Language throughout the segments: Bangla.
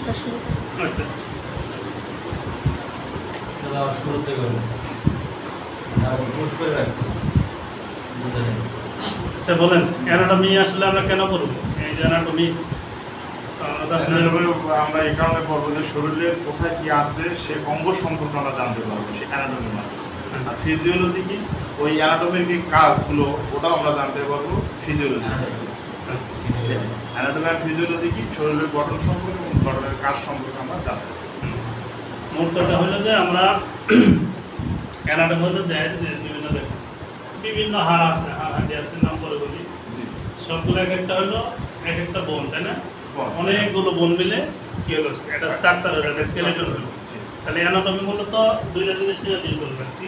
স্যার শুরু করুন। আচ্ছা শুরুতে করবেন পোস্ট করে রাখছি বুঝে নেই। আচ্ছা বলেন অ্যানাটমি আসলে আমরা কেন পড়ব? এই যে অ্যানাটমি আমরা এই কারণে পড়বো যে শরীরের কোথায় কি আছে সে অঙ্গ সম্পর্কে আমরা জানতে পারবো সে অ্যানাটমির মাধ্যমে। আর ফিজিওলজি কি, ওই অ্যানাটমির কি কাজগুলো ওটাও আমরা জানতে পারবো ফিজিওলজি। অ্যানাটমি আর ফিজিওলজি কি, শরীরের গঠন সম্পর্কে এবং গঠনের কাজ সম্পর্কে আমরা জানতে পারবো। মোট কথা হলো যে আমরা অ্যানাটমি হতে দেয় যে বিভিন্ন হাড় আছে, হাড় হাঁটি আছে, নাম করে বলি জি, সবগুলো এক একটা হলো এক একটা বোন, তাই না? বল। অনেকগুলো বোন মিলে কি হলো একটা স্ট্রাকচার হলো, একটা স্কেলেটন হলো। জি। তাহলে অ্যানাটমি মূলত দুইটা জিনিস নিয়ে ডিল করবে আর কি।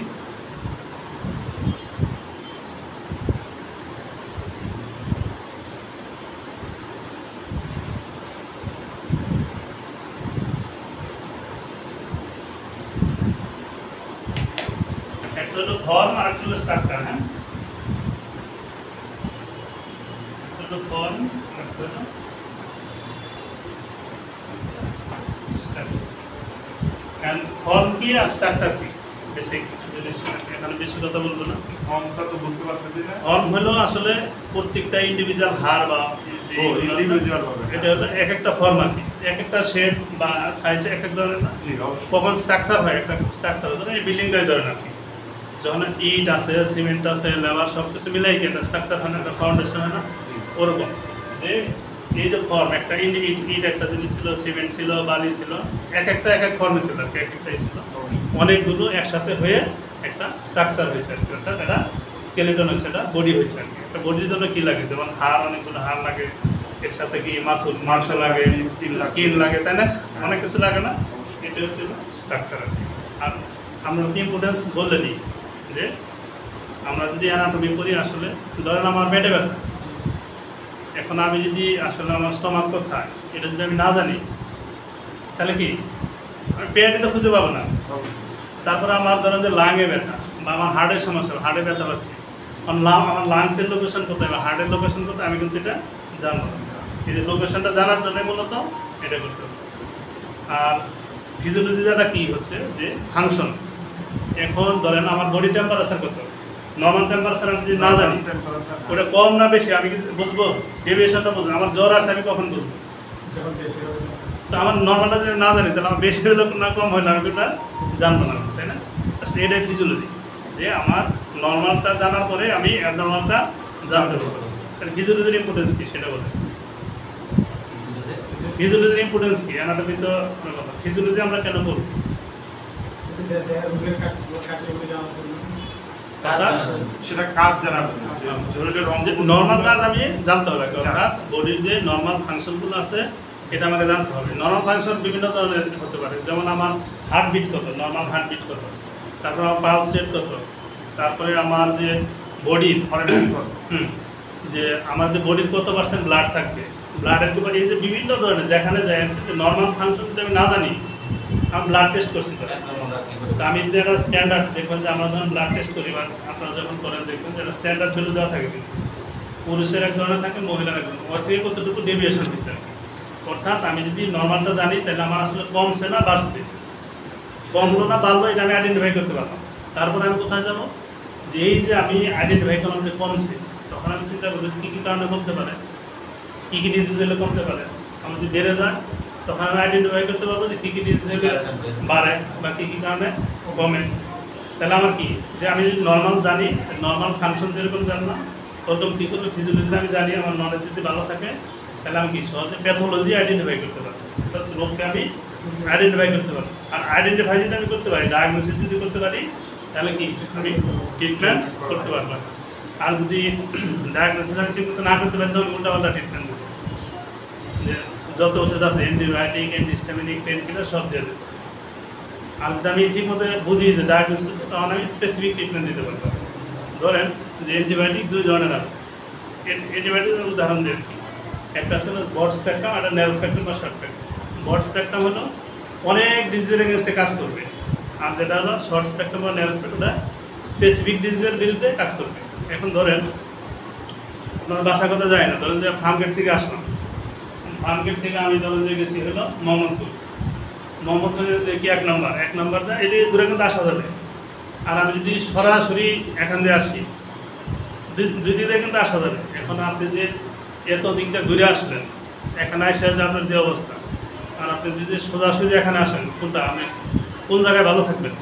একটা হলো ফর্ম আর একটা হলো স্ট্রাকচার। হ্যাঁ, একটা হলো ফর্ম আর একটা হলো স্ট্রাকচার। এন্ড ফর্ম কি আর স্ট্রাকচার কি বেসিক জিনিস, এখানে বেশি কথা বলবো না। ফর্মটা তো বুঝতে পারতেছি না। ফর্ম হলো আসলে প্রত্যেকটা ইন্ডিভিজুয়াল হাড় বা যে ও, individual হবে। এটা হলো এক একটা ফর্ম আর কি, এক একটা শেপ বা সাইজে এক এক ধরনের না। জি, অবশ্যই। কখন স্ট্রাকচার হয়, একটা স্ট্রাকচার ধরেন এই বিল্ডিংটাই ধরেন আর কি, যখন ইট আছে, সিমেন্ট আছে, লেবার সব কিছু মিলাই কি একটা স্ট্রাকচার হয় না, একটা ফাউন্ডেশন হয় না। জি। ওরকম যে এই যে ফর্ম, একটা ইট একটা জিনিস ছিল, সিমেন্ট ছিল, বালি ছিল, এক একটা এক এক ফর্মে ছিল আর কি, এক একটাই ছিল। অনেকগুলো একসাথে হয়ে একটা স্ট্রাকচার হয়েছে আর কি, অর্থাৎ একটা স্কেলেটন হয়েছে, একটা বডি হয়েছে আর কি। একটা বডির জন্য কি লাগে, যেমন হাড়, অনেকগুলো হাড় লাগে, এর সাথে কি মাংস লাগে, স্কিন লাগে, তাই না? অনেক কিছু লাগে না, এটা হচ্ছে স্ট্রাকচার আর কি। আর আমরা কি ইম্পর্টেন্স বললে নিই যে আমরা যদি অ্যানাটমি করি, আসলে ধরেন আমার পেটে ব্যথা, এখন আমি যদি আসলে আমার স্টমাক কোথায় এটা যদি আমি না জানি, তাহলে কি আমি পেটে তো খুঁজে পাবো না। তারপরে আমার ধরেন যে লাংয়ে ব্যথা বা আমার হার্টের সমস্যা, হার্টে ব্যথা পাচ্ছি, আমার লাংসের লোকেশন কোথায় বা হার্টের লোকেশন কোথায় আমি কিন্তু এটা জানবো না। এই যে লোকেশনটা জানার জন্য মূলত এটা করতে হবে। আর ফিজিওলজি যেটা কী হচ্ছে যে ফাংশন, এখন ধরেন আমার বডি টেম্পারেচার কত, নর্মাল টেম্পারেচার আমি যদি না জানি ওটা কম না বেশি আমি কি বুঝবো? ডেভিয়েশনটা বুঝবো। আমার জ্বর আছে আমি কখন বুঝবো? তো আমার নর্মালটা যদি না জানি তাহলে আমার বেশি হলো না কম হইলে আমি ওটা জানবো না, তাই না? আসলে এটাই ফিজিওলজি, যে আমার নর্মালটা জানার পরে আমি অ্যাবনর্মালটা জানতে পারবো। তাহলে ফিজিওলজির ইম্পর্টেন্স কী সেটা বলে। ফিজিওলজির ইম্পর্টেন্স কী? অ্যানাটমি তো কথা। ফিজিওলজি আমরা কেন করব? সেটা কাজ জানার জন্য, শরীরের নর্মাল কাজ আমি জানতে হবে, অর্থাৎ বডির যে নর্মাল ফাংশনগুলো আছে এটা আমাকে জানতে হবে। নর্মাল ফাংশন বিভিন্ন ধরনের হতে পারে, যেমন আমার হার্টবিট কত, নর্মাল হার্টবিট কত, তারপর আমার পালস রেট কত, তারপরে আমার যে বডির যে আমার যে বডির কত পার্সেন্ট ব্লাড থাকবে, ব্লাডের এই যে বিভিন্ন ধরনের যেখানে যায় যে নর্মাল ফাংশন যদি আমি না জানি, আমি ব্লাড টেস্ট করছি তো আমি যদি একটা স্ট্যান্ডার্ড দেখবেন যে আমরা যখন ব্লাড টেস্ট করি বা আপনারা যখন করেন দেখবেন যে একটা স্ট্যান্ডার্ড ভ্যালু দেওয়া থাকে, কিন্তু পুরুষের এক ধরনের থাকে, মহিলার এক ধরনের, ওর থেকে কতটুকু ডেভিয়েশন দিচ্ছে। অর্থাৎ আমি যদি নর্মালটা জানি তাহলে আমার আসলে কমছে না বাড়ছে, কমলো না বাড়লো এটা আমি আইডেন্টিফাই করতে পারলাম। তারপরে আমি কোথায় যাবো, যে এই যে আমি আইডেন্টিফাই করলাম যে কমছে, তখন আমি চিন্তা করবো কী কী কারণে কমতে পারে, কী কী ডিজিজ হলে কমতে পারে। আমি যদি বেড়ে যায় তখন আমি আইডেন্টিফাই করতে পারবো যে কী কী ডিজিজ হলে বাড়ে বা কী কী কারণে কমে। তাহলে আমার কি, যে আমি যদি নর্মাল জানি, নর্মাল ফাংশন যেরকম জানলাম ওরকম কী করবে ফিজিওলজি আমি জানি, আমার নলেজ যদি ভালো থাকে তাহলে আমি কি সহজে প্যাথোলজি আইডেন্টিফাই করতে পারবো, অর্থাৎ রোগকে আমি আইডেন্টিফাই করতে পারবো। আর আইডেন্টিফাই যদি আমি করতে পারি, ডায়াগনোসিস যদি করতে পারি, তাহলে কি আমি ট্রিটমেন্ট করতে পারবো। আর যদি ডায়াগনোসিস আমি ঠিক মতো না করতে পারি তাহলে উল্টাপাল্টা ট্রিটমেন্ট দেবো, যে যত ওষুধ আছে অ্যান্টিবায়োটিক, অ্যান্টিহিস্টামিনিক, পেন কিলার সব দিয়ে দেবো। আর যদি আমি ঠিক মতো বুঝি যে ডায়াগনোসিস করতে, তখন আমি স্পেসিফিক ট্রিটমেন্ট দিতে পারবো। ধরেন যে অ্যান্টিবায়োটিক দুই ধরনের আছে, অ্যান্টিবায়োটিকের উদাহরণ দিয়ে একটা আছে ব্রড স্পেকট্রাম, একটা ন্যারো স্পেকট্রাম বা শর্ট স্পেকট্রাম। ব্রড স্পেকট্রাম হলো অনেক ডিজিজের এগেনস্টে কাজ করবে, আর যেটা হলো শর্ট স্পেকট্রাম বা ন্যারো স্পেকট্রাম স্পেসিফিক ডিজিজের বিরুদ্ধে কাজ করবে। এখন ধরেন আপনার বাসা কথা যায় না, ধরেন যে ফার্ম গেট থেকে আসলাম, ফার্মগেট থেকে আমি ধরুন যে গেছি হলো মোহাম্মদপুর দেখি 1 নম্বরটা এদিকে ঘুরে কিন্তু আসা যাবে। আর আমি যদি সরাসরি এখান দিয়ে আসি দুই দিকে কিন্তু আসা যাবে। এখন আপনি যে এত দিকটা ঘুরে আসলেন, এখানে আসে যে আপনার যে অবস্থা, আর আপনি যদি সোজাসুজি এখানে আসেন, কোনটা আপনি কোন জায়গায় ভালো থাকবেন?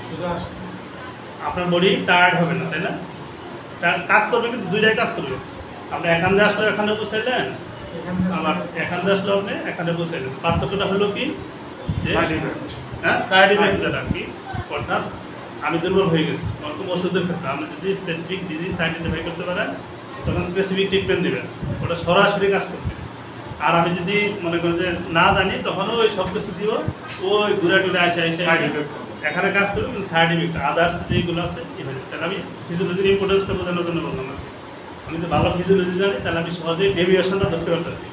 আপনার বডি টায়ার্ড হবে না, তাই না? কাজ করবে, কিন্তু দুইটাই কাজ করবে। আপনি এখান দিয়ে আসলে এখানে বসাইলেন, আবার এখান দিয়ে আসলে আপনি এখানে বসাইলেন। পার্থক্যটা হলো কি, সাইড ইফেক্ট যেটা কি, অর্থাৎ আমি দুর্বল হয়ে গেছি ওরকম ওষুধের ক্ষেত্রে আপনি যদি স্পেসিফিক ডিজিজ আইডেন্টিফাই করতে পারেন, তখন স্পেসিফিক ট্রিটমেন্ট দেবেন, ওটা সরাসরি কাজ করবে। আর আমি যদি মনে করি যে না জানি, তখনও ওই সব কিছু দিব, ওই ঘুরে টুরে আসে এখানে কাজ করবে, কিন্তু সাইড ইফেক্ট আদার্স যেগুলো আছে এভাবে। তাহলে আমি ফিজিওলজির ইম্পর্টেন্সটা বোঝানোর জন্য বললাম না। আমি যদি ভালো ফিজিওলজি জানি, তাহলে আমি সহজেই ডেভিয়েশনটা ধরতে পারতেছি।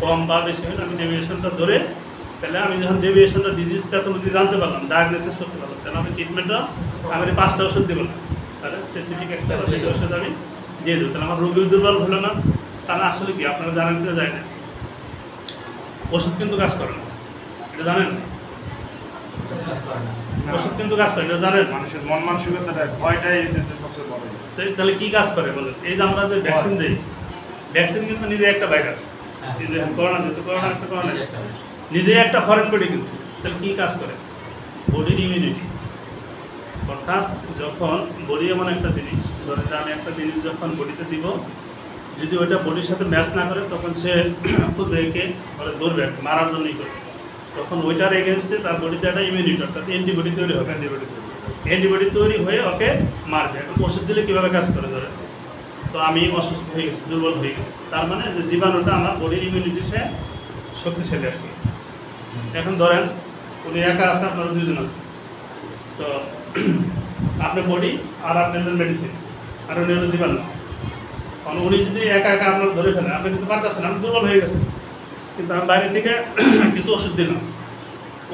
কম বা বেশি হলে আমি ডেভিয়েশনটা ধরে, তাহলে আমি যখন ডেভিয়েশনটা ডিজিজ প্যাথোলজি জানতে পারলাম, ডায়াগনোসিস করতে পারলাম, তাহলে আমি ট্রিটমেন্টটা আমি 5টা ওষুধ দেবো না, তাহলে স্পেসিফিক একটা ওষুধ আমি দিয়ে দেবো। তাহলে আমার রোগী দুর্বল হলো না। তাহলে আসলে কি আপনারা জানেন কি যায় না, ওষুধ কিন্তু কাজ করে না, এটা জানেন? ওষুধ কিন্তু কাজ করে, এটা জানেন? মানুষের মন মানসিকতাটা ভয়টাই দেশে সবচেয়ে বড়। তাহলে কি কাজ করে বলেন? এই যে আমরা যে ভ্যাকসিন দিই, ভ্যাকসিন কিন্তু নিজে একটা ভাইরাস, করোনা যেহেতু করোনা আছে, করোনা নিজে একটা ফরেন বডি, কিন্তু তাহলে কী কাজ করে? বডির ইমিউনিটি। অর্থাৎ যখন বডি এমন একটা জিনিস, ধরেন যে আমি একটা জিনিস যখন বডিতে দিব, যদি ওইটা বডির সাথে ম্যাচ না করে, তখন সে খুঁজবে, একে বলে ধরবে, মারার জন্যই করবে। তখন ওইটার এগেনস্টে তার বডিতে একটা ইমিউনিটি, অর্থাৎ অ্যান্টিবডি তৈরি হবে। অ্যান্টিবডি তৈরি হয়ে ওকে মারবে। এখন ওষুধ দিলে কীভাবে কাজ করে? ধরে তো আমি অসুস্থ হয়ে গেছি, দুর্বল হয়ে গেছি, তার মানে যে জীবাণুটা আমার বডির ইমিউনিটি সে শক্তিশালী আর কি। এখন ধরেন উনি একা আছে, আপনারা 2 জন আছে, তো আপনার বডি আর আপনার মেডিসিন, আর উনি হলো জীবাণু। কারণ উনি যদি একা একা আপনার ধরে ফেলেন, আপনি কিন্তু পারতেছেন, আপনি দুর্বল হয়ে গেছেন, কিন্তু আমি বাইরে থেকে কিছু ওষুধ দিলাম,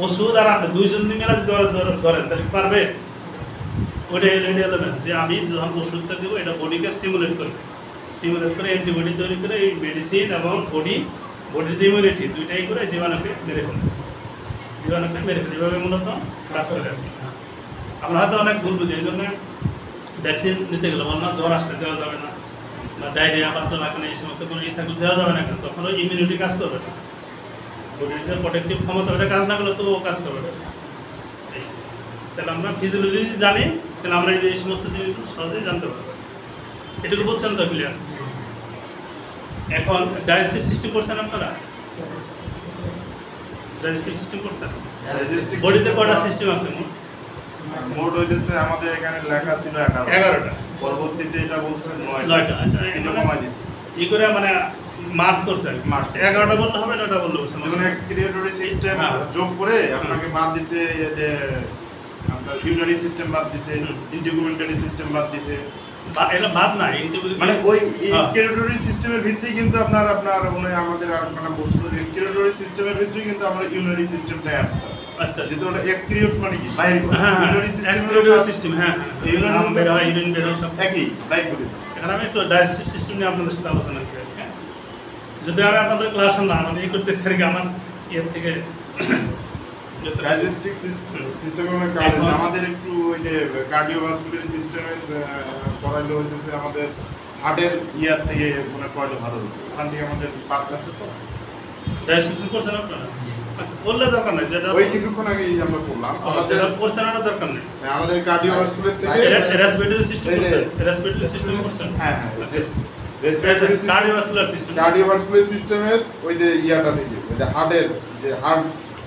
ওষুধ আর আপনি 2 জন মিলে যদি ধরেন, তাহলে পারবে? ওইটা এলেন যে আমি যখন ওষুধটা দেবো, এটা বডিকে স্টিমুলেট করে অ্যান্টিবডি তৈরি করে, এই মেডিসিন এবং বডির যে ইমিউনিটি দুইটাই করে জীবাণুকে মেরে ফেলে, এভাবে মূলত কাজ করে আর কি। আমরা হয়তো অনেক ভুল বুঝি, এই জন্য ভ্যাকসিন নিতে গেলে বল না, জ্বর আসলে দেওয়া যাবে না, বা ডায়রিয়া বা তো লাগলে এই সমস্ত কোনো থাকলে দেওয়া যাবে না, কেন? তখন ওই ইমিউনিটি কাজ করবে না, বডির যে প্রোটেক্টিভ ক্ষমতা ওটা কাজ না করলে তো ও কাজ করবে না। তাহলে আমরা ফিজিওলজি জানি, তাহলে আমরা এই সমস্ত জিনিসগুলো সহজেই জানতে পারবো। এটুকু বুঝছেন তো ক্লিয়ার? এখন ডাইজেস্টিভ সিস্টেম করছেন আপনারা? ডাইজেস্টিভ সিস্টেম করছেন? বডিতে কয়টা সিস্টেম আছে মোট হইতেছে আমাদের এখানে লেখা ছিল 11টা, পরবর্তীতে এটা বলছে 9টা। আচ্ছা, এটা কমাই দিছি ই করে মানে মার্চ করছে, 11টা বলতে হবে, 9টা বললে হবে। যেমন এক্সক্রিয়েটরি সিস্টেম যোগ করে আপনাকে বাদ দিছে, যে আপনার ইউরিনারি সিস্টেম বাদ দিছে, ইন্টিগুমেন্টারি সিস্টেম বাদ দিছে। এটা বাদ না, মানে ওই এক্সক্রিয়েটরি সিস্টেমের ভিতরেই কিন্তু আপনার আমাদের আলোচনা বলছিল যে এক্সক্রিয়েটরি সিস্টেমের ভিতরেই কিন্তু আমরা ইউরিনারি সিস্টেমটা অ্যাড করছি। আচ্ছা, যেটা ওটা এক্সক্রিয়েট মানে কি বাইরে করে, ইউরিনারি সিস্টেম, হ্যাঁ, ইউরিন বের হয় সব একই বাইরে করে। এখানে আমি একটু ডাইজেস্টিভ সিস্টেম নিয়ে আপনাদের সাথে আলোচনা করি। হ্যাঁ, যদি আমি আপনাদের ক্লাস না মানে এই করতে চাই, আমার ইয়ের থেকে ডাইজেস্টিভ সিস্টেমের কাজ আমাদের একটু ওই যে কার্ডিওভাস্কুলার সিস্টেমের পড়াইলে হইতেছে আমাদের হার্টের ইয়ার থেকে মনে পড়লে ভালো হতো। ওখান থেকে আমাদের পার্ট আছে তো ডাইজেস্টিভ করছেন আপনারা? আচ্ছা, বললে দরকার নেই, যেটা ওই কিছুক্ষণ আগেই আমরা পড়লাম, যেটা করছেন ওটা দরকার নেই। আমাদের কার্ডিওভাস্কুলার থেকে রেসপিরেটরি সিস্টেম করছেন, রেসপিরেটরি সিস্টেম করছেন। হ্যাঁ, আচ্ছা, কার্ডিওভাস্কুলার সিস্টেমের ওই যে ইয়াটা থেকে, ওই যে হার্টের যে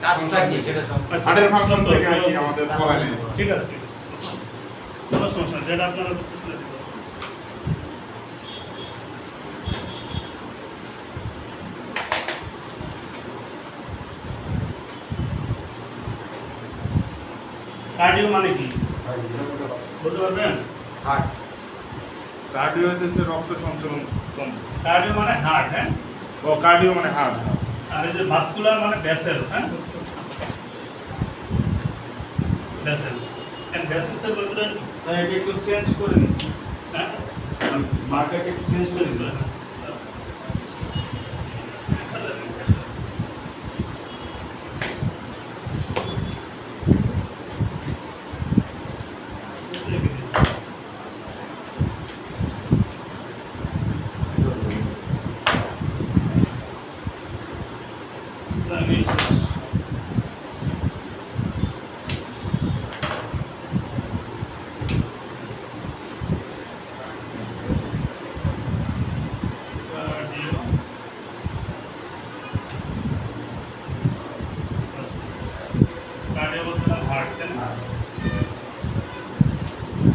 কাজটা কি সেটা হার্টের ফাংশন থেকে আর কি আমাদের পড়ায় নেই। ঠিক আছে, কোনো সমস্যা নেই, যেটা আপনারা করতেছিলেন। কার্ডিও মানে কি বলতে পারবেন? হার্ট, কার্ডিও হচ্ছে রক্ত সঞ্চালন তন্ত্র। কার্ডিও মানে হার্ট, হ্যাঁ, ও কার্ডিও মানে হার্ট। আর এই যে ভাস্কুলার মানে ভেসেলস, হ্যাঁ, ভেসেলস। এন্ড ভেসেলসের ভিতরে স্যার এটা একটু চেঞ্জ করে নিন, হ্যাঁ, মার্কারটা একটু চেঞ্জ করে দিন।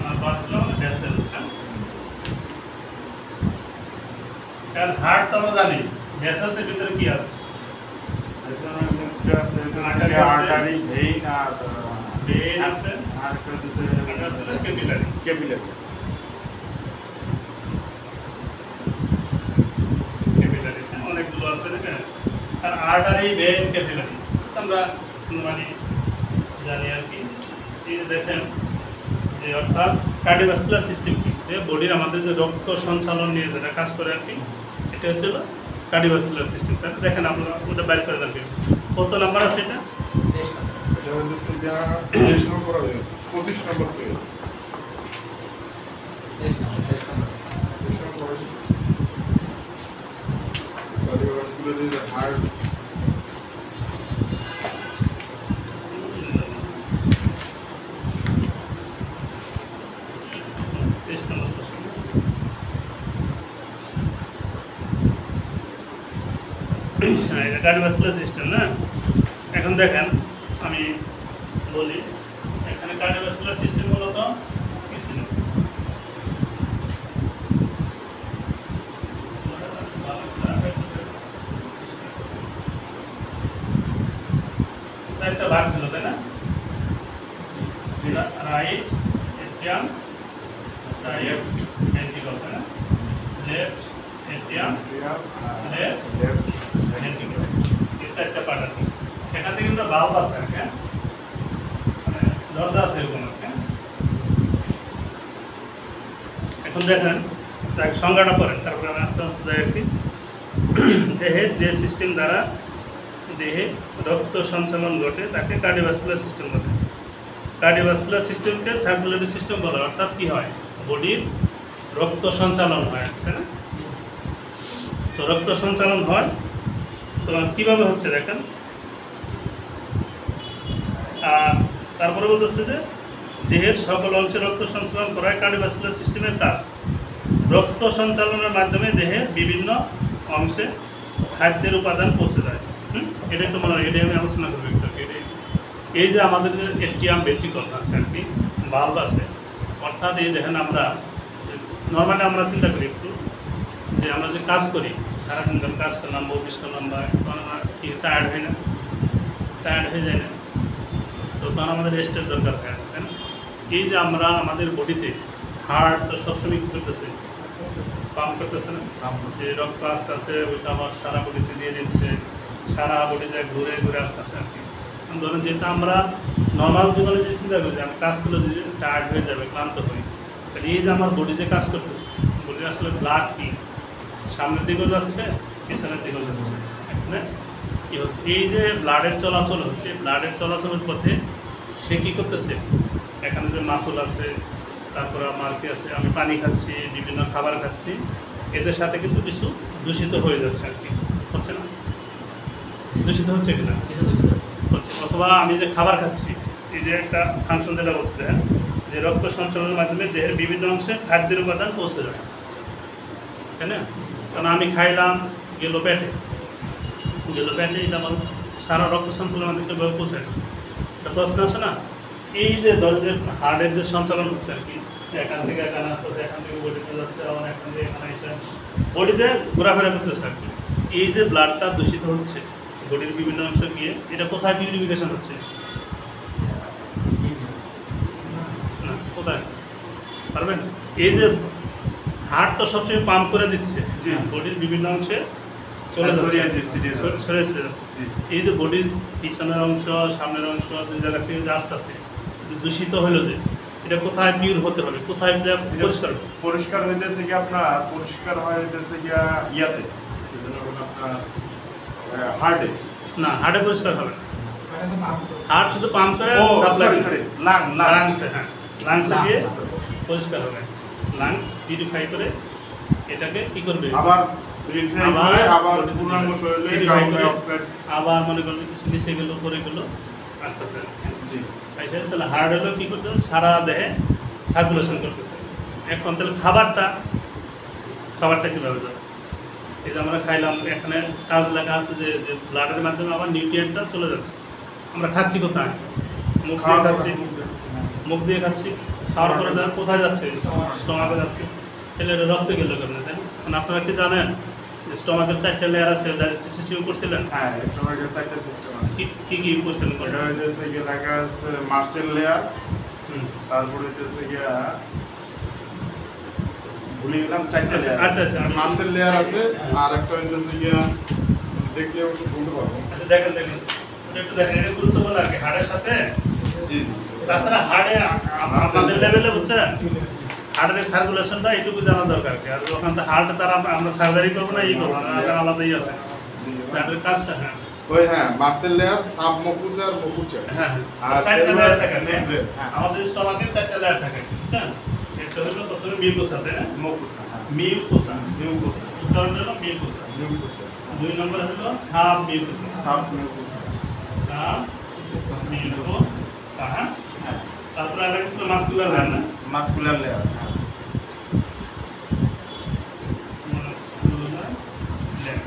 আর ভাস্কুলার মানে ভেসেলস, হ্যাঁ। আর হার্ট তো আমরা জানি ভেসেলসের ভিতরে কি আছে? আর্টারি, ভেইন আর ভেইন আছে, আর একটা এটা আছে ক্যাপিলারি। ক্যাপিলারি। ক্যাপিলারি অনেকগুলো আছে না। আর আর্টারি, ভেইন, ক্যাপিলারি আমরা মানে জানি আর কি। এই যে দেখেন যে অর্থাৎ কার্ডিওভাস্কুলার সিস্টেম কি, যে বডির আমাদের যে রক্ত সঞ্চালন নিয়ে যেটা কাজ করে আর কি, এটা হচ্ছে কার্ডিওভাস্কুলার সিস্টেম। তাহলে দেখেন আপনারা ওটা বাইর করে রাখবেন। কত নাম্বার আছে এটা? 25 নম্বর থেকে কার্ডিওভাস্কুলার হার্ট কার্ডিওভাস্কুলার সিস্টেম না। এখন দেখেন আমি বলি এখানে কার্ডিওভাস্কুলার সিস্টেম মূলত কি ছিল? চারটা ভাগ ছিল তাই না? রাইট এটিএম, লেফট ভেন্ট্রিকল, তাই না? লেফট এটিএম, লেফট ভেন্ট্রিকল, এই চারটা পার্ট আছে। এখান থেকে কিন্তু ভালভ আছে, হ্যাঁ, মানে দরজা আছে এরকম, হ্যাঁ। এখন দেখেন তার সংজ্ঞাটা পড়েন, তারপরে আমি আস্তে আস্তে যাই আর কি। দেহের যে সিস্টেম দ্বারা দেহে রক্ত সঞ্চালন ঘটে তাকে কার্ডিওভাস্কুলার সিস্টেম বলে। কার্ডিওভাস্কুলার সিস্টেমকে সার্কুলেটরি সিস্টেম বলে, অর্থাৎ কি হয়, বডির রক্ত সঞ্চালন হয়, তাই না? তো রক্ত সঞ্চালন হয় তো কীভাবে হচ্ছে দেখেন। আর তারপরে বলতেছে যে দেহের সকল অংশে রক্ত সঞ্চালন করায় কার্ডিওভাস্কুলার সিস্টেমের কাজ। রক্ত সঞ্চালনের মাধ্যমে দেহের বিভিন্ন অংশে খাদ্যের উপাদান পৌঁছে যায়। এটা একটু মনে হয়, এটাই আমি আলোচনা করবো একটু। এই যে আমাদের যে এটিএম ভেন্ট্রিকল আছে আর কি, ভালভ আছে, অর্থাৎ এই দেখেন আমরা নর্মালি আমরা চিন্তা করি একটু যে আমরা যে কাজ করি, সারাদিন ধরে কাজ করলাম, অফিস করলাম, বা তখন আমরা কি টায়ার্ড হই না, টায়ার্ড হয়ে যায় না, তো তখন আমাদের রেস্টের দরকার হয়, তাই না? এই যে আমরা আমাদের বডিতে হার্ট তো সবসময় কী করতেছে, পাম্প করতেছে না, যে রক্ত আস্তে আস্তে ওইটা আবার সারা বডিতে দিয়ে দিচ্ছে, সারা বডিতে ঘুরে ঘুরে আস্তে আস্তে আর কি। ধরেন যেহেতু আমরা নর্মাল জীবনে যে চিন্তা করি যে আমি কাজ করলে যে টায়ার্ড হয়ে যাবে, ক্লান্ত হই, তাহলে এই যে আমার বডি যে কাজ করতেছে, বডির আসলে ব্লাড কি সামনের দিকেও যাচ্ছে, পিছনের দিকেও যাচ্ছে, এখানে কী হচ্ছে, এই যে ব্লাডের চলাচল হচ্ছে, ব্লাডের চলাচলের পথে সে কী করতেছে, এখানে যে মাসল আছে, তারপরে আমার কি আছে, আমি পানি খাচ্ছি, বিভিন্ন খাবার খাচ্ছি, এদের সাথে কিন্তু কিছু দূষিত হয়ে যাচ্ছে আর কি, হচ্ছে না? দূষিত হচ্ছে কিনা? হচ্ছে। অথবা আমি যে খাবার খাচ্ছি, এই যে একটা ফাংশন যেটা বলছে দেখেন, যে রক্ত সঞ্চালনের মাধ্যমে দেহের বিভিন্ন অংশে খাদ্যের উপাদান পৌঁছে যায়, তাই না? কারণ আমি খাইলাম, গেলো পেটে, এটা আমার সারা রক্ত সঞ্চালনের মাধ্যমে কীভাবে পৌঁছায়, একটা প্রশ্ন আছে না? এই যে ধরো যে হার্টের যে সঞ্চালন হচ্ছে আর কি, এখান থেকে এখানে আসতে আসতে, এখান থেকে বডিতে যাচ্ছে, আবার এখান থেকে এখানে এসে বডিতে ঘোরাফেরা করতেছে আর কি। এই যে ব্লাডটা দূষিত হচ্ছে বডির বিভিন্ন অংশ গিয়ে, এটা কোথায় পিউরিফিকেশন হচ্ছে? না, কোথায় পারবেন? এই যে হার্ট তো সবসময় পাম্প করে দিচ্ছে, জি, বডির বিভিন্ন অংশে চলে যাচ্ছে, ছড়িয়ে যাচ্ছে। এই যে বডির পিছনের অংশ, সামনের অংশ, যে জায়গা থেকে যে আস্তে আস্তে দূষিত হলো, যে এটা কোথায় পিউর হতে হবে, কোথায় পরিষ্কার হবে? পরিষ্কার হইতেছে কি আপনার, পরিষ্কার হইতেছে গিয়া ইয়াতে, আপনার হার্টে। না, হার্টে পরিষ্কার হবে না, হার্ট শুধু পাম্প করে সাপ্লাই, লাংসে, হ্যাঁ, লাংসে দিয়ে পরিষ্কার হবে। লাংস পিউরিফাই করে এটাকে কি করবে, আবার পূর্ণাঙ্গ শরীরে কার্বন ডাই অক্সাইড, আবার মনে করলে কিছু নিচে গেল, পরে গেল, আস্তে আস্তে। জি, তাহলে হার্ট হলো কী করতে, সারা দেহে সার্কুলেশন করতেছে। এখন তাহলে খাবারটা কীভাবে যাবে? এই যে আমরা খাইলাম, এখানে কাজ লেখা আছে যে ব্লাডের মাধ্যমে আবার নিউট্রিয়েন্টটা চলে যাচ্ছে। আমরা খাচ্ছি কোথায়? মুখ দিয়ে খাচ্ছি, মুখ দিয়ে খাচ্ছি, খাওয়ার পরে কোথায় যাচ্ছে? স্টমাকে যাচ্ছে, তাহলে এটা রক্তে গেল কেমন, তাই না? মানে আপনারা কি জানেন যে স্টমাকের 4টা লেয়ার আছে, ডাইজেস্টিভ সিস্টেম করছিলেন? হ্যাঁ, স্টমাকের 4টা সিস্টেম আছে। কি করছিলেন? এটা হইতেছে গিয়ে লেখা আছে মাসেল লেয়ার, তারপরে হইতেছে গিয়া ভুলে গেলাম 4টা লেয়ার। আচ্ছা মাসেল লেয়ার আছে, আর একটা হইতেছে গিয়া দেখলে অবশ্য বলতে পারবো। আচ্ছা দেখেন একটু দেখেন, এটা গুরুত্বপূর্ণ আর কি হাড়ের সাথে। জি তাছাড়া হাড়ে আমাদের লেভেলে বুঝছেন, হার্টের সার্কুলেশনটা এইটুকু জানা দরকার কি। আর ওখান থেকে হার্ট তারা আমরা সার্জারি করবো না, এই করবো না, আলাদাই আছে হার্টের কাজটা। হ্যাঁ ওই হ্যাঁ, মাসেল লেয়ার, সাব মকুচা আর মকুচা। হ্যাঁ আর 4টা লেয়ার থাকে। হ্যাঁ, আমাদের স্টমাকের 4টা লেয়ার থাকে, বুঝছেন? এটা হলো প্রথমে মিউকোসা, তাই না? মকুচা, হ্যাঁ, মিউকোসা, মিউকোসা, উচ্চারণ হলো মিউকোসা। মিউকোসা, 2 নম্বর হলো sub mucosa. Sub mucosa. Sub mucosa, হ্যাঁ। হ্যাঁ, তারপরে আরেকটা ছিল মাসকুলার লেয়ার, না? Muscular layer. Muscular layer.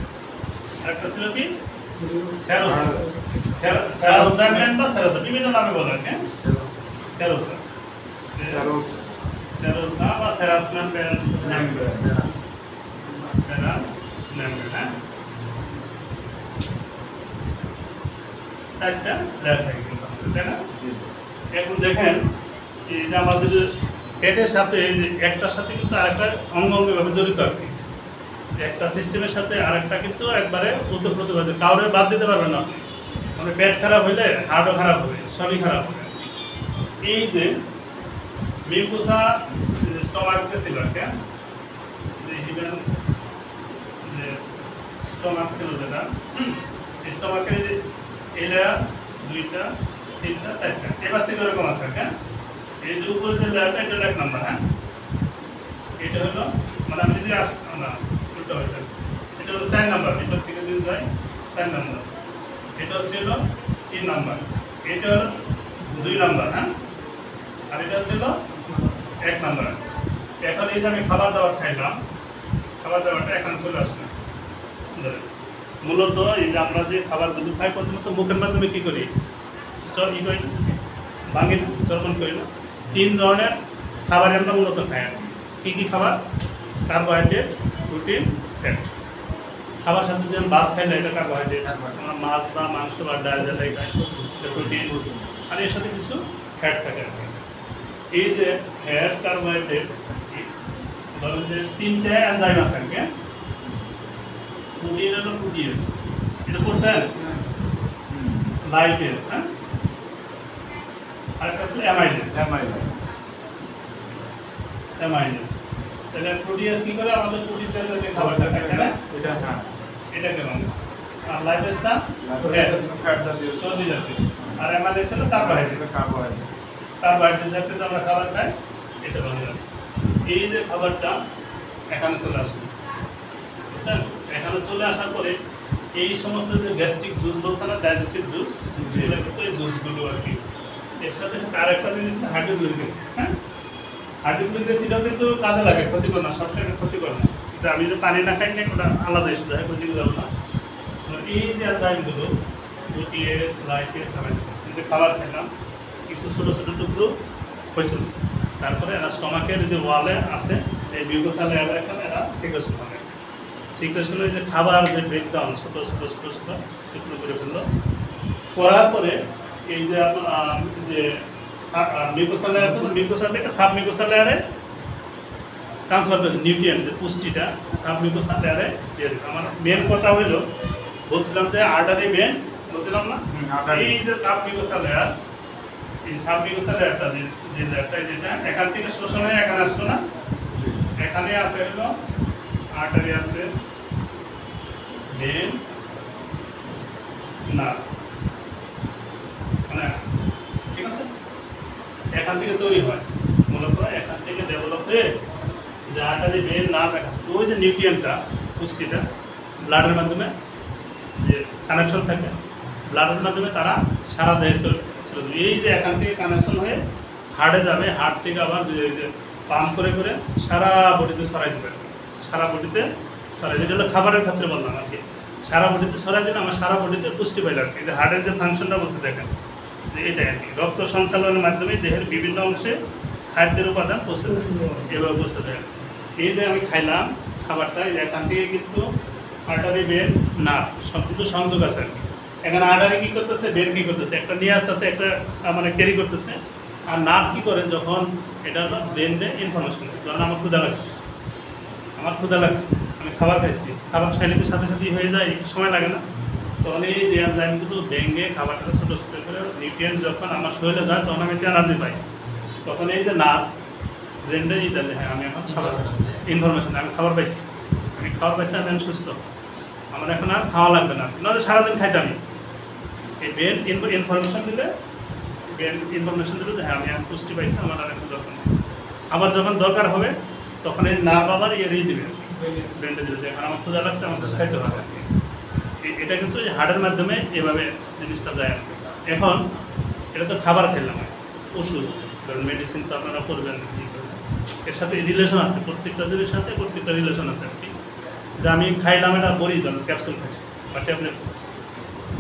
আরেকটা ছিল কি? সেরোসা। সেরোসা বা সেরোসা বিভিন্ন নামে বলা হয়, হ্যাঁ? সেরোসা। সেরোস সেরোসা বা সেরাসম্যান মেমব্রেন। সেরাস মেমব্রেন, হ্যাঁ। 4টা লেয়ার থাকে কিন্তু আমাদের, তাই না? জি। এখন দেখেন এই যে আমাদের পেটের সাথে এই যে একটার সাথে কিন্তু আরেকটা অঙ্গভাবে জড়িত আর কি। একটা সিস্টেমের সাথে আরেকটা কিন্তু একবারে ওতপ্রোতভাবে, কাউরে বাদ দিতে পারবে না। মানে পেট খারাপ হইলে হার্টও খারাপ হবে, সবই খারাপ হবে। এই যে মিউকোসা স্টমাক যে ছিল একটা, যে হিডেন যে স্টমাক ছিল যেটা, স্টমাকের এই লেয়ার 2টা 3টা 4টা এবার থেকে এরকম আছে, হ্যাঁ। এই যে উপরে যে লেয়ারটা, এটা 1 নাম্বার, হ্যাঁ। এটা হলো মানে আমি যদি না উল্টো হয়েছে, এটা হলো 4 নাম্বার, ভিতর থেকে যদি যায় 4 নাম্বার। এটা হচ্ছে হলো 3 নাম্বার, এটা হলো 2 নাম্বার, হ্যাঁ। আর এটা হচ্ছে হলো 1 নাম্বার। এখন এই যে আমি খাবার দাবার খাইলাম, খাবার দাবারটা এখানে চলে আসলো। মূলত এই যে আমরা যে খাবারগুলো খাই প্রথমত মুখের মাধ্যমে কি করি, ই করি না, ভাঙি না, চর্বণ করি না। 3 ধরনের খাবার আমরা মূলত খাই। কি খাবার? Carbohydrate, protein, fat. খাবার সাথে যে ভাত খাই না, এটা কার্বোহাইড্রেট। আমরা মাছ বা মাংস বা ডাল যেটাই খাই, প্রোটিন, আর এর সাথে কিছু ফ্যাট থাকে। এই যে ফ্যাট, কার্বোহাইড্রেট, ধরুন যে 3টে এনজাইম আছে, হ্যাঁ। প্রোটিন হলো প্রোটিয়েস, এটা পড়ছেন? লাইপেজ, হ্যাঁ। আর একটা আছে অ্যামাইলেজ। অ্যামাইলেজ। তাহলে প্রোটিয়েস কি করে? আমাদের প্রোটিন জাতীয় যে খাবারটা খাই, তাই না? এটা হ্যাঁ, এটা কেমন? আর লাইপেজটা ফ্যাট জাতীয়, চর্বি জাতীয়। আর অ্যামাইলেজ হলো কার্বোহাইড্রেট। কার্বোহাইড্রেট। কার্বোহাইড্রেট জাতীয় আমরা খাবার খাই, এটা বলা যায়। এই যে খাবারটা এখানে চলে আসবে, বুঝছেন? এখানে চলে আসার পরে এই সমস্ত যে গ্যাস্ট্রিক জুস বলছে না, ডাইজেস্টিভ জুস, এগুলো কিন্তু এই জুসগুলো আর কি। এর সাথে সাথে আরেকটা জিনিস হাইড্রোক্লোরিক অ্যাসিড, হ্যাঁ। হাইড্রোক্লোরিক অ্যাসিডও কিন্তু কাজে লাগে, ক্ষতিকর না, সবসময় ক্ষতিকর না। কিন্তু আমি যদি পানি না খাই না, ওটা আলাদা ইস্যু হয়, ক্ষতিকর হবে না। এই যে এনজাইমগুলো প্রোটিয়েস, লাইপেজ, অ্যামাইলেজ, যে খাবার খেলাম কিছু ছোটো ছোটো টুকরো হয়েছিল, তারপরে এরা স্টমাকের যে ওয়ালে আছে, এই মিউকোসা লেয়ারে এখন এরা সিক্রেশন হবে। সিক্রেশনের যে খাবার যে ব্রেকডাউন ছোটো ছোটো ছোটো ছোটো টুকরো করে ফেললো, করার পরে এই যে যে মিউকোসা লেয়ার আছে, মিউকোসা থেকে সাব মিউকোসা লেয়ারে ট্রান্সফার করে নিউট্রিয়েন্ট যে পুষ্টিটা সাব মিউকোসা লেয়ারে দিয়ে দেবে। আমার মেন কথা হইলো, বলছিলাম যে আর্টারি মেন বলছিলাম না, এই যে সাব মিউকোসা লেয়ার, এই সাব মিউকোসা লেয়ারটা যে লেয়ারটা যেটা এখান থেকে শোষণ হয়ে এখানে আসলো না, এখানে আছে হলো আর্টারি আছে, মেন না, মানে ঠিক আছে, এখান থেকে তৈরি হয় মূলত, এখান থেকে ডেভেলপ হয়ে যে আর্টারি মেন নাম, ওই যে নিউট্রিয়েন্টটা পুষ্টিটা ব্লাডের মাধ্যমে যে কানেকশন থাকে, ব্লাডের মাধ্যমে তারা সারা দেহে চলে। এই যে এখান থেকে কানেকশন হয়ে হার্টে যাবে, হার্ট থেকে আবার এই যে পাম্প করে করে সারা বডিতে ছড়াই দেবে, সারা বডিতে ছড়াই দিলে, হলো খাবারের ক্ষেত্রে বললাম আর কি। সারা বডিতে ছড়াই দিলে আমার সারা বডিতে পুষ্টি পাইল আর কি। যে হার্টের যে ফাংশনটা বলছে দেখেন, যে এটা আর কি রক্ত সঞ্চালনের মাধ্যমে দেহের বিভিন্ন অংশে খাদ্যের উপাদান পৌঁছে দেয়, এভাবে পৌঁছে দেয়। এই যে আমি খাইলাম খাবারটা, এখান থেকে কিন্তু আর্টারি বেন নার্ভ সব কিন্তু সংযোগ আছে আর কি। এখানে আর্টারি কী করতেছে, বেন কী করতেছে, একটা নিয়ে আসতেছে, একটা মানে ক্যারি করতেছে। আর নার্ভ কী করে, যখন এটা ব্রেনে ইনফরমেশন দেয়, যখন আমার ক্ষুধা লাগছে, আমি খাবার খাইছি, খাবার খাইলে সাথে সাথেই হয়ে যায়, একটু সময় লাগে না? তখন এই যে এনজাইমগুলো ভেঙে খাবারটা ছোটো ছোটো করে নিউট্রিয়েন্ট যখন আমার শরীরে যায়, তখন আমি একটা এনার্জি পাই। তখন এই যে নার্ভ ব্রেনটা দিতে হ্যাঁ আমি এখন খাবার ইনফরমেশন, আমি খাবার পাইছি, আমি এখন সুস্থ, আমার এখন আর খাওয়া লাগবে না, নাহলে সারাদিন খাইতাম। এই ব্রেন ইনফরমেশন দিলে যে হ্যাঁ আমি এখন পুষ্টি পাইছি, আমার আর এখন দরকার নেই। আবার যখন দরকার হবে তখন এই নার্ভ আবার দিবে, ব্রেনটা দিলে যে এখন আমার ক্ষুধা লাগছে, আমার কিছু খাইতে হবে। এটা কিন্তু হার্টের মাধ্যমে এভাবে জিনিসটা যায় আর কি। এখন এটা তো খাবার খেলাম, ওষুধ ধরুন মেডিসিন তো আপনারা করবেন, এর সাথে রিলেশন আছে, প্রত্যেকটা জিনিসের সাথে প্রত্যেকটা রিলেশন আছে আর কি। যে আমি খাইলাম এটা বড়ি ধরুন ক্যাপসুল খাইছি বা ট্যাবলেট খাইছি,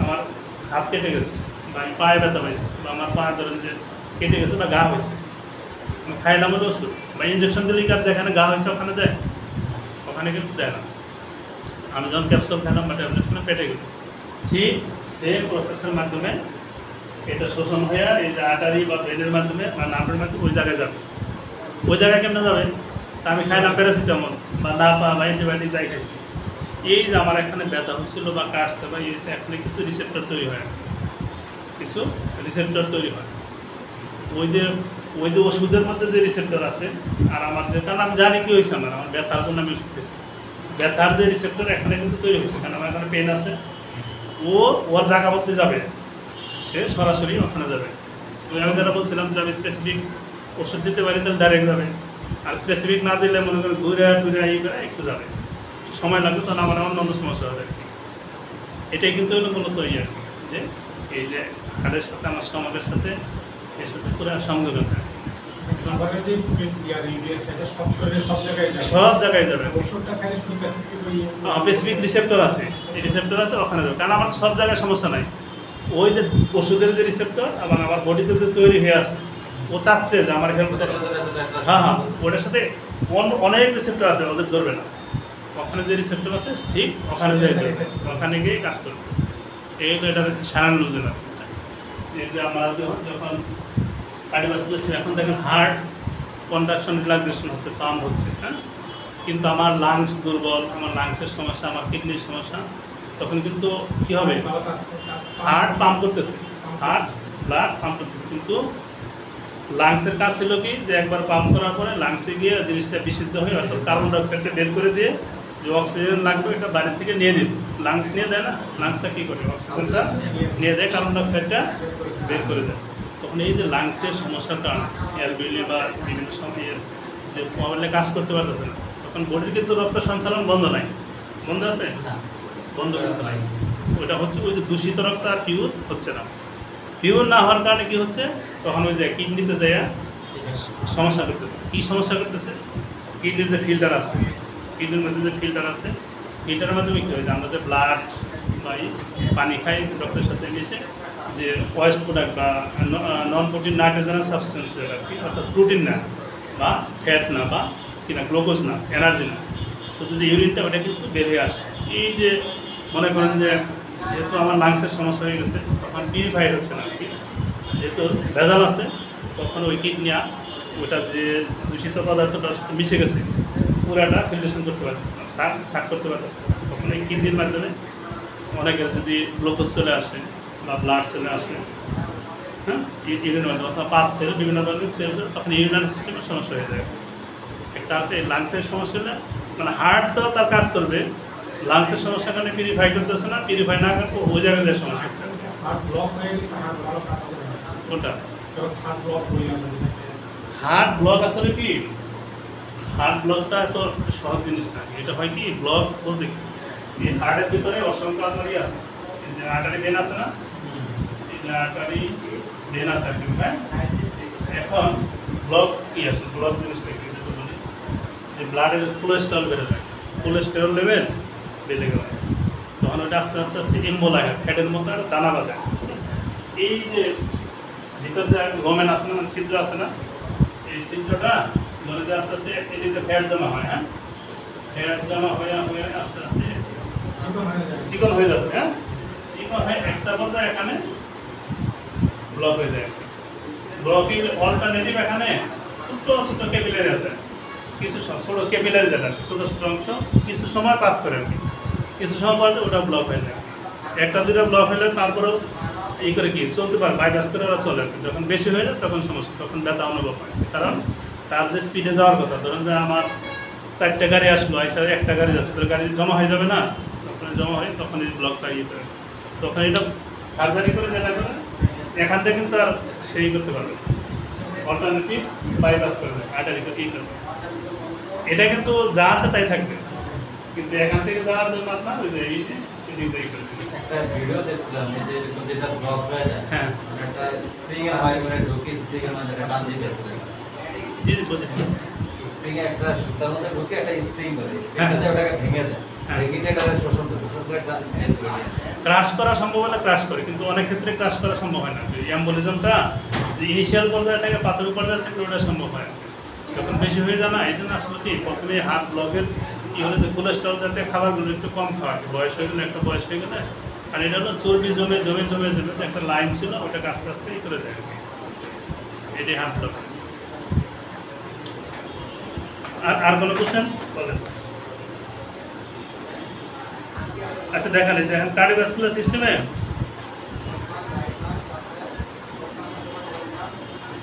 আমার হাত কেটে গেছে বা আমি পায়ে ব্যথা পাইছি বা আমার পা ধরেন যে কেটে গেছে বা গা হয়েছে, আমি খাইলাম ওটা ওষুধ বা ইঞ্জেকশন দিলে কাজ যেখানে গা হয়েছে ওখানে দেয়, ওখানে কিন্তু দেয় না। আমি যখন ক্যাপসুল খেলাম বা ট্যাবলেট খেলাম পেটে গেল, ঠিক সেম প্রসেসের মাধ্যমে এটা শোষণ হয়ে এই যে আর্টারি বা ব্রেনের মাধ্যমে বা নার্ভের মাধ্যমে ওই জায়গায় যাবে। ওই জায়গায় কেমন যাবে, তা আমি খাইলাম প্যারাসিটামল বা নাপা বা অ্যান্টিবায়োটিক যাই খাইছি, এই যে আমার এখানে ব্যথা হচ্ছিলো বা কাটছে বা ইয়েছে, এখানে কিছু রিসেপ্টর তৈরি হয়, ওই যে ওষুধের মধ্যে যে রিসেপ্টর আছে আর আমার যে, কারণ আমি জানি কি হয়েছে, আমার ব্যথার জন্য আমি ওষুধ খেয়েছি, ব্যথার যে রিসেপ্টর এখানে কিন্তু তৈরি হয়েছে, কারণ আমার এখানে পেন আছে, ওর জায়গা মধ্যে যাবে, সে সরাসরি ওখানে যাবে। ওই আমি যারা বলছিলাম যে আমি স্পেসিফিক ওষুধ দিতে পারি তাহলে ডাইরেক্ট যাবে, আর স্পেসিফিক না দিলে মনে করেন ঘুরে একটু যাবে, সময় লাগবে, তখন আমার অন্য সমস্যা হবে আর কি। এটাই কিন্তু হলো মূলত আর কি, যে এই যে হাড়ের সাথে আমার স্টমাকের সাথে এর সাথে পুরো সংযোগ আছে, সব জায়গায় যাবে। স্পেসিফিক রিসেপ্টর আছে, এই রিসেপ্টর আছে ওখানে যাবে, কারণ আমার সব জায়গায় সমস্যা নাই। ওই যে ওষুধের যে রিসেপ্টর এবং আমার বডিতে যে তৈরি হয়ে আছে, ও চাচ্ছে যে আমার হেল্প, হ্যাঁ ওটার সাথে অনেক রিসেপ্টর আছে, ওদের ধরবে না, ওখানে যে রিসেপ্টর আছে ঠিক ওখানে যাই ধরবে, ওখানে গিয়ে কাজ করবে। এই তো এটা সারানো লুজেন। এই যে আমরা যখন কার্ডিওভাস্কুলার, এখন দেখেন হার্ট কন্ট্রাকশন রিল্যাক্সেশন হচ্ছে, পাম্প হচ্ছে, হ্যাঁ, কিন্তু আমার লাংস দুর্বল, আমার লাংসের সমস্যা, আমার কিডনির সমস্যা, তখন কিন্তু কী হবে, হার্ট পাম্প করতেছে, হার্ট ব্লাড পাম্প করতেছে, কিন্তু লাংসের কাজ ছিল কি, যে একবার পাম্প করার পরে লাংসে গিয়ে জিনিসটা বিশুদ্ধ হয়ে অর্থাৎ কার্বন ডাইঅক্সাইডটা বের করে দিয়ে যে অক্সিজেন লাগবে এটা বাইরে থেকে নিয়ে দিত, লাংস নিয়ে দেয় না, লাংসটা কী করে অক্সিজেনটা নিয়ে দেয়, কার্বন ডাইঅক্সাইডটা বের করে দেয়। তখন এই যে লাংসের সমস্যার কারণে এয়ারবিলি বা বিভিন্ন সময়ের যে মোবাইলে কাজ করতে পারতেছে না, তখন বডির কিন্তু রক্ত সঞ্চালন বন্ধ নাই, বন্ধ আছে, বন্ধ করতে নাই, ওইটা হচ্ছে ওই যে দূষিত রক্ত আর পিওর হচ্ছে না, পিওর না হওয়ার কারণে কী হচ্ছে, তখন ওই যে কিডনিতে যায় সমস্যা করতেছে। কী সমস্যা করতেছে, কিডনির যে ফিল্টার আছে, কিডনির মধ্যে যে ফিল্টার আছে, ফিল্টারের মাধ্যমে কী হয় যে আমরা যে ব্লাড বা পানি খাই রক্তের সাথে মিশে যে ওয়েস্ট প্রোডাক্ট বা নন প্রোটিন নাইট্রোজেনাস সাবস্টেন্স আর কি, অর্থাৎ প্রোটিন না বা ফ্যাট না বা কিনা গ্লুকোজ না, এনার্জি না, শুধু যে ইউরিনটা ওটা কিন্তু বের হয়ে আসে। এই যে মনে করেন যে যেহেতু আমার লাংসের সমস্যা হয়ে গেছে, তখন পিউরিফাইড হচ্ছে না আর কি, যেহেতু ভেজাল আছে, তখন ওই কিডনি ওটা যে দূষিত পদার্থটা মিশে গেছে, পুরাটা ফিল্ট্রেশন করতে পারতেছে না, সাক করতে পারতেছে না, তখন এই কিডনির মাধ্যমে অনেকের যদি গ্লুকোজ চলে আসে বা ব্লাড চলে আসে, হ্যাঁ, ইউরিনের মাধ্যমে অথবা পাঁচ সেল বিভিন্ন ধরনের সেল, তখন ইউরিনারি সিস্টেমের সমস্যা হয়ে যায়। একটা লাংসের সমস্যা হলে মানে হার্ট তো তার কাজ করবে, লাংসের সমস্যার কারণে পিউরিফাই করতেছে না, পিউরিফাই না করলে ওই জায়গায় যে সমস্যা হচ্ছে। কোনটা হার্ট ব্লক আসলে কি, হার্ট ব্লকটা এত সহজ জিনিস না, এটা হয় কি ব্লক বলতে কি, এই হার্টের ভিতরে অসংখ্য আর্টারি আছে, এই যে আর্টারি ভেন আছে না, এই যে আর্টারি ভেন আছে আর কি, হ্যাঁ। এখন ব্লক কি আসলে, ব্লক জিনিসটা কি বলি, যে ব্লাডের কোলেস্টেরল বেড়ে যায়, কোলেস্টেরল লেভেল বেড়ে গেল, তখন ওটা আস্তে আস্তে আস্তে এম্বোলা হয়, ফ্যাটের মতো আর দানা বাঁধায়। এই যে ভিতরে যে গোমেন আছে না, মানে ছিদ্র আছে না, এই ছিদ্রটা ধরে যে আস্তে আস্তে এদিকে ফ্যাট জমা হয়, হ্যাঁ, ফ্যাট জমা হয়ে হয়ে আস্তে আস্তে চিকন হয়ে যাচ্ছে, হ্যাঁ, চিকন হয়ে একটা পর্যায়ে এখানে ব্লক হয়ে যায়। ব্লকের অল্টারনেটিভ এখানে ছোট ছোট ক্যাপিলারি আছে, কিছু ছোট ক্যাপিলারি যেটা ছোট ছোট অংশ কিছু সময় পাস করে আর কি, কিছু সময় পরে ওটা ব্লক হয়ে যায়। একটা দুটো ব্লক হলে তারপরেও এই করে কি চলতে পারে, বাইপাস করে ওরা চলে আর কি। যখন বেশি হয়ে যায় তখন সমস্যা, তখন ব্যথা অনুভব হয়, কারণ তার যে স্পিডে যাওয়ার কথা, ধরুন যে আমার 4টা গাড়ি আসলো, এছাড়া একটা গাড়ি যাচ্ছে, তো গাড়ি জমা হয়ে যাবে না, তখন জমা হয় তখন এই ব্লকটা ইয়ে করে, তখন এটা সার্জারি করে যেটা করে এখান থেকে কিন্তু আর সেই করতে পারবে, অল্টারনেটিভ বাইপাস করবে, আর্টারি করে ই করবে। এটা কিন্তু যা আছে তাই থাকবে, কিন্তু এখান থেকে যাওয়ার জন্য আপনার ওই যে এই যে একটা ভিডিও দেখছিলাম যে এরকম যেটা ব্লক হয়ে যায়, হ্যাঁ, একটা স্প্রিং এর হয় করে ঢুকে স্প্রিং এর মধ্যে টান দিতে হবে। জি বুঝি, স্প্রিং এ একটা সুতার মধ্যে ঢুকে একটা স্প্রিং করে স্প্রিংটাতে ওটাকে ভেঙে দেয়, ভেঙে দিয়ে এটা শোষণ করে বের করে দেয়। ক্রাশ করা সম্ভব হলে ক্রাশ করে, কিন্তু অনেক ক্ষেত্রে ক্রাশ করা সম্ভব হয় না। অ্যাম্বুলিজমটা যে ইনিশিয়াল পর্যায়ে থেকে প্রাথমিক পর্যায়ে থেকে ওটা সম্ভব হয়, যখন বেশি হয়ে যায় না, এই জন্য আসলে কি প্রথমে হাত ব্লকের কী হলে যে কোলেস্ট্রল জাতীয় খাবারগুলো একটু কম খাওয়া, বয়স হয়ে গেলে একটা বয়স হয়ে গেলে, আর এটা হলো চর্বি জমে জমে জমে জমে যে একটা লাইন ছিল ওটাকে আস্তে আস্তে ই করে দেয়, এটাই হাত ব্লক। আর কোনো কোশ্চেন বলেন? আচ্ছা দেখান, এই যে এখন কার্ডিওভাস্কুলার সিস্টেমে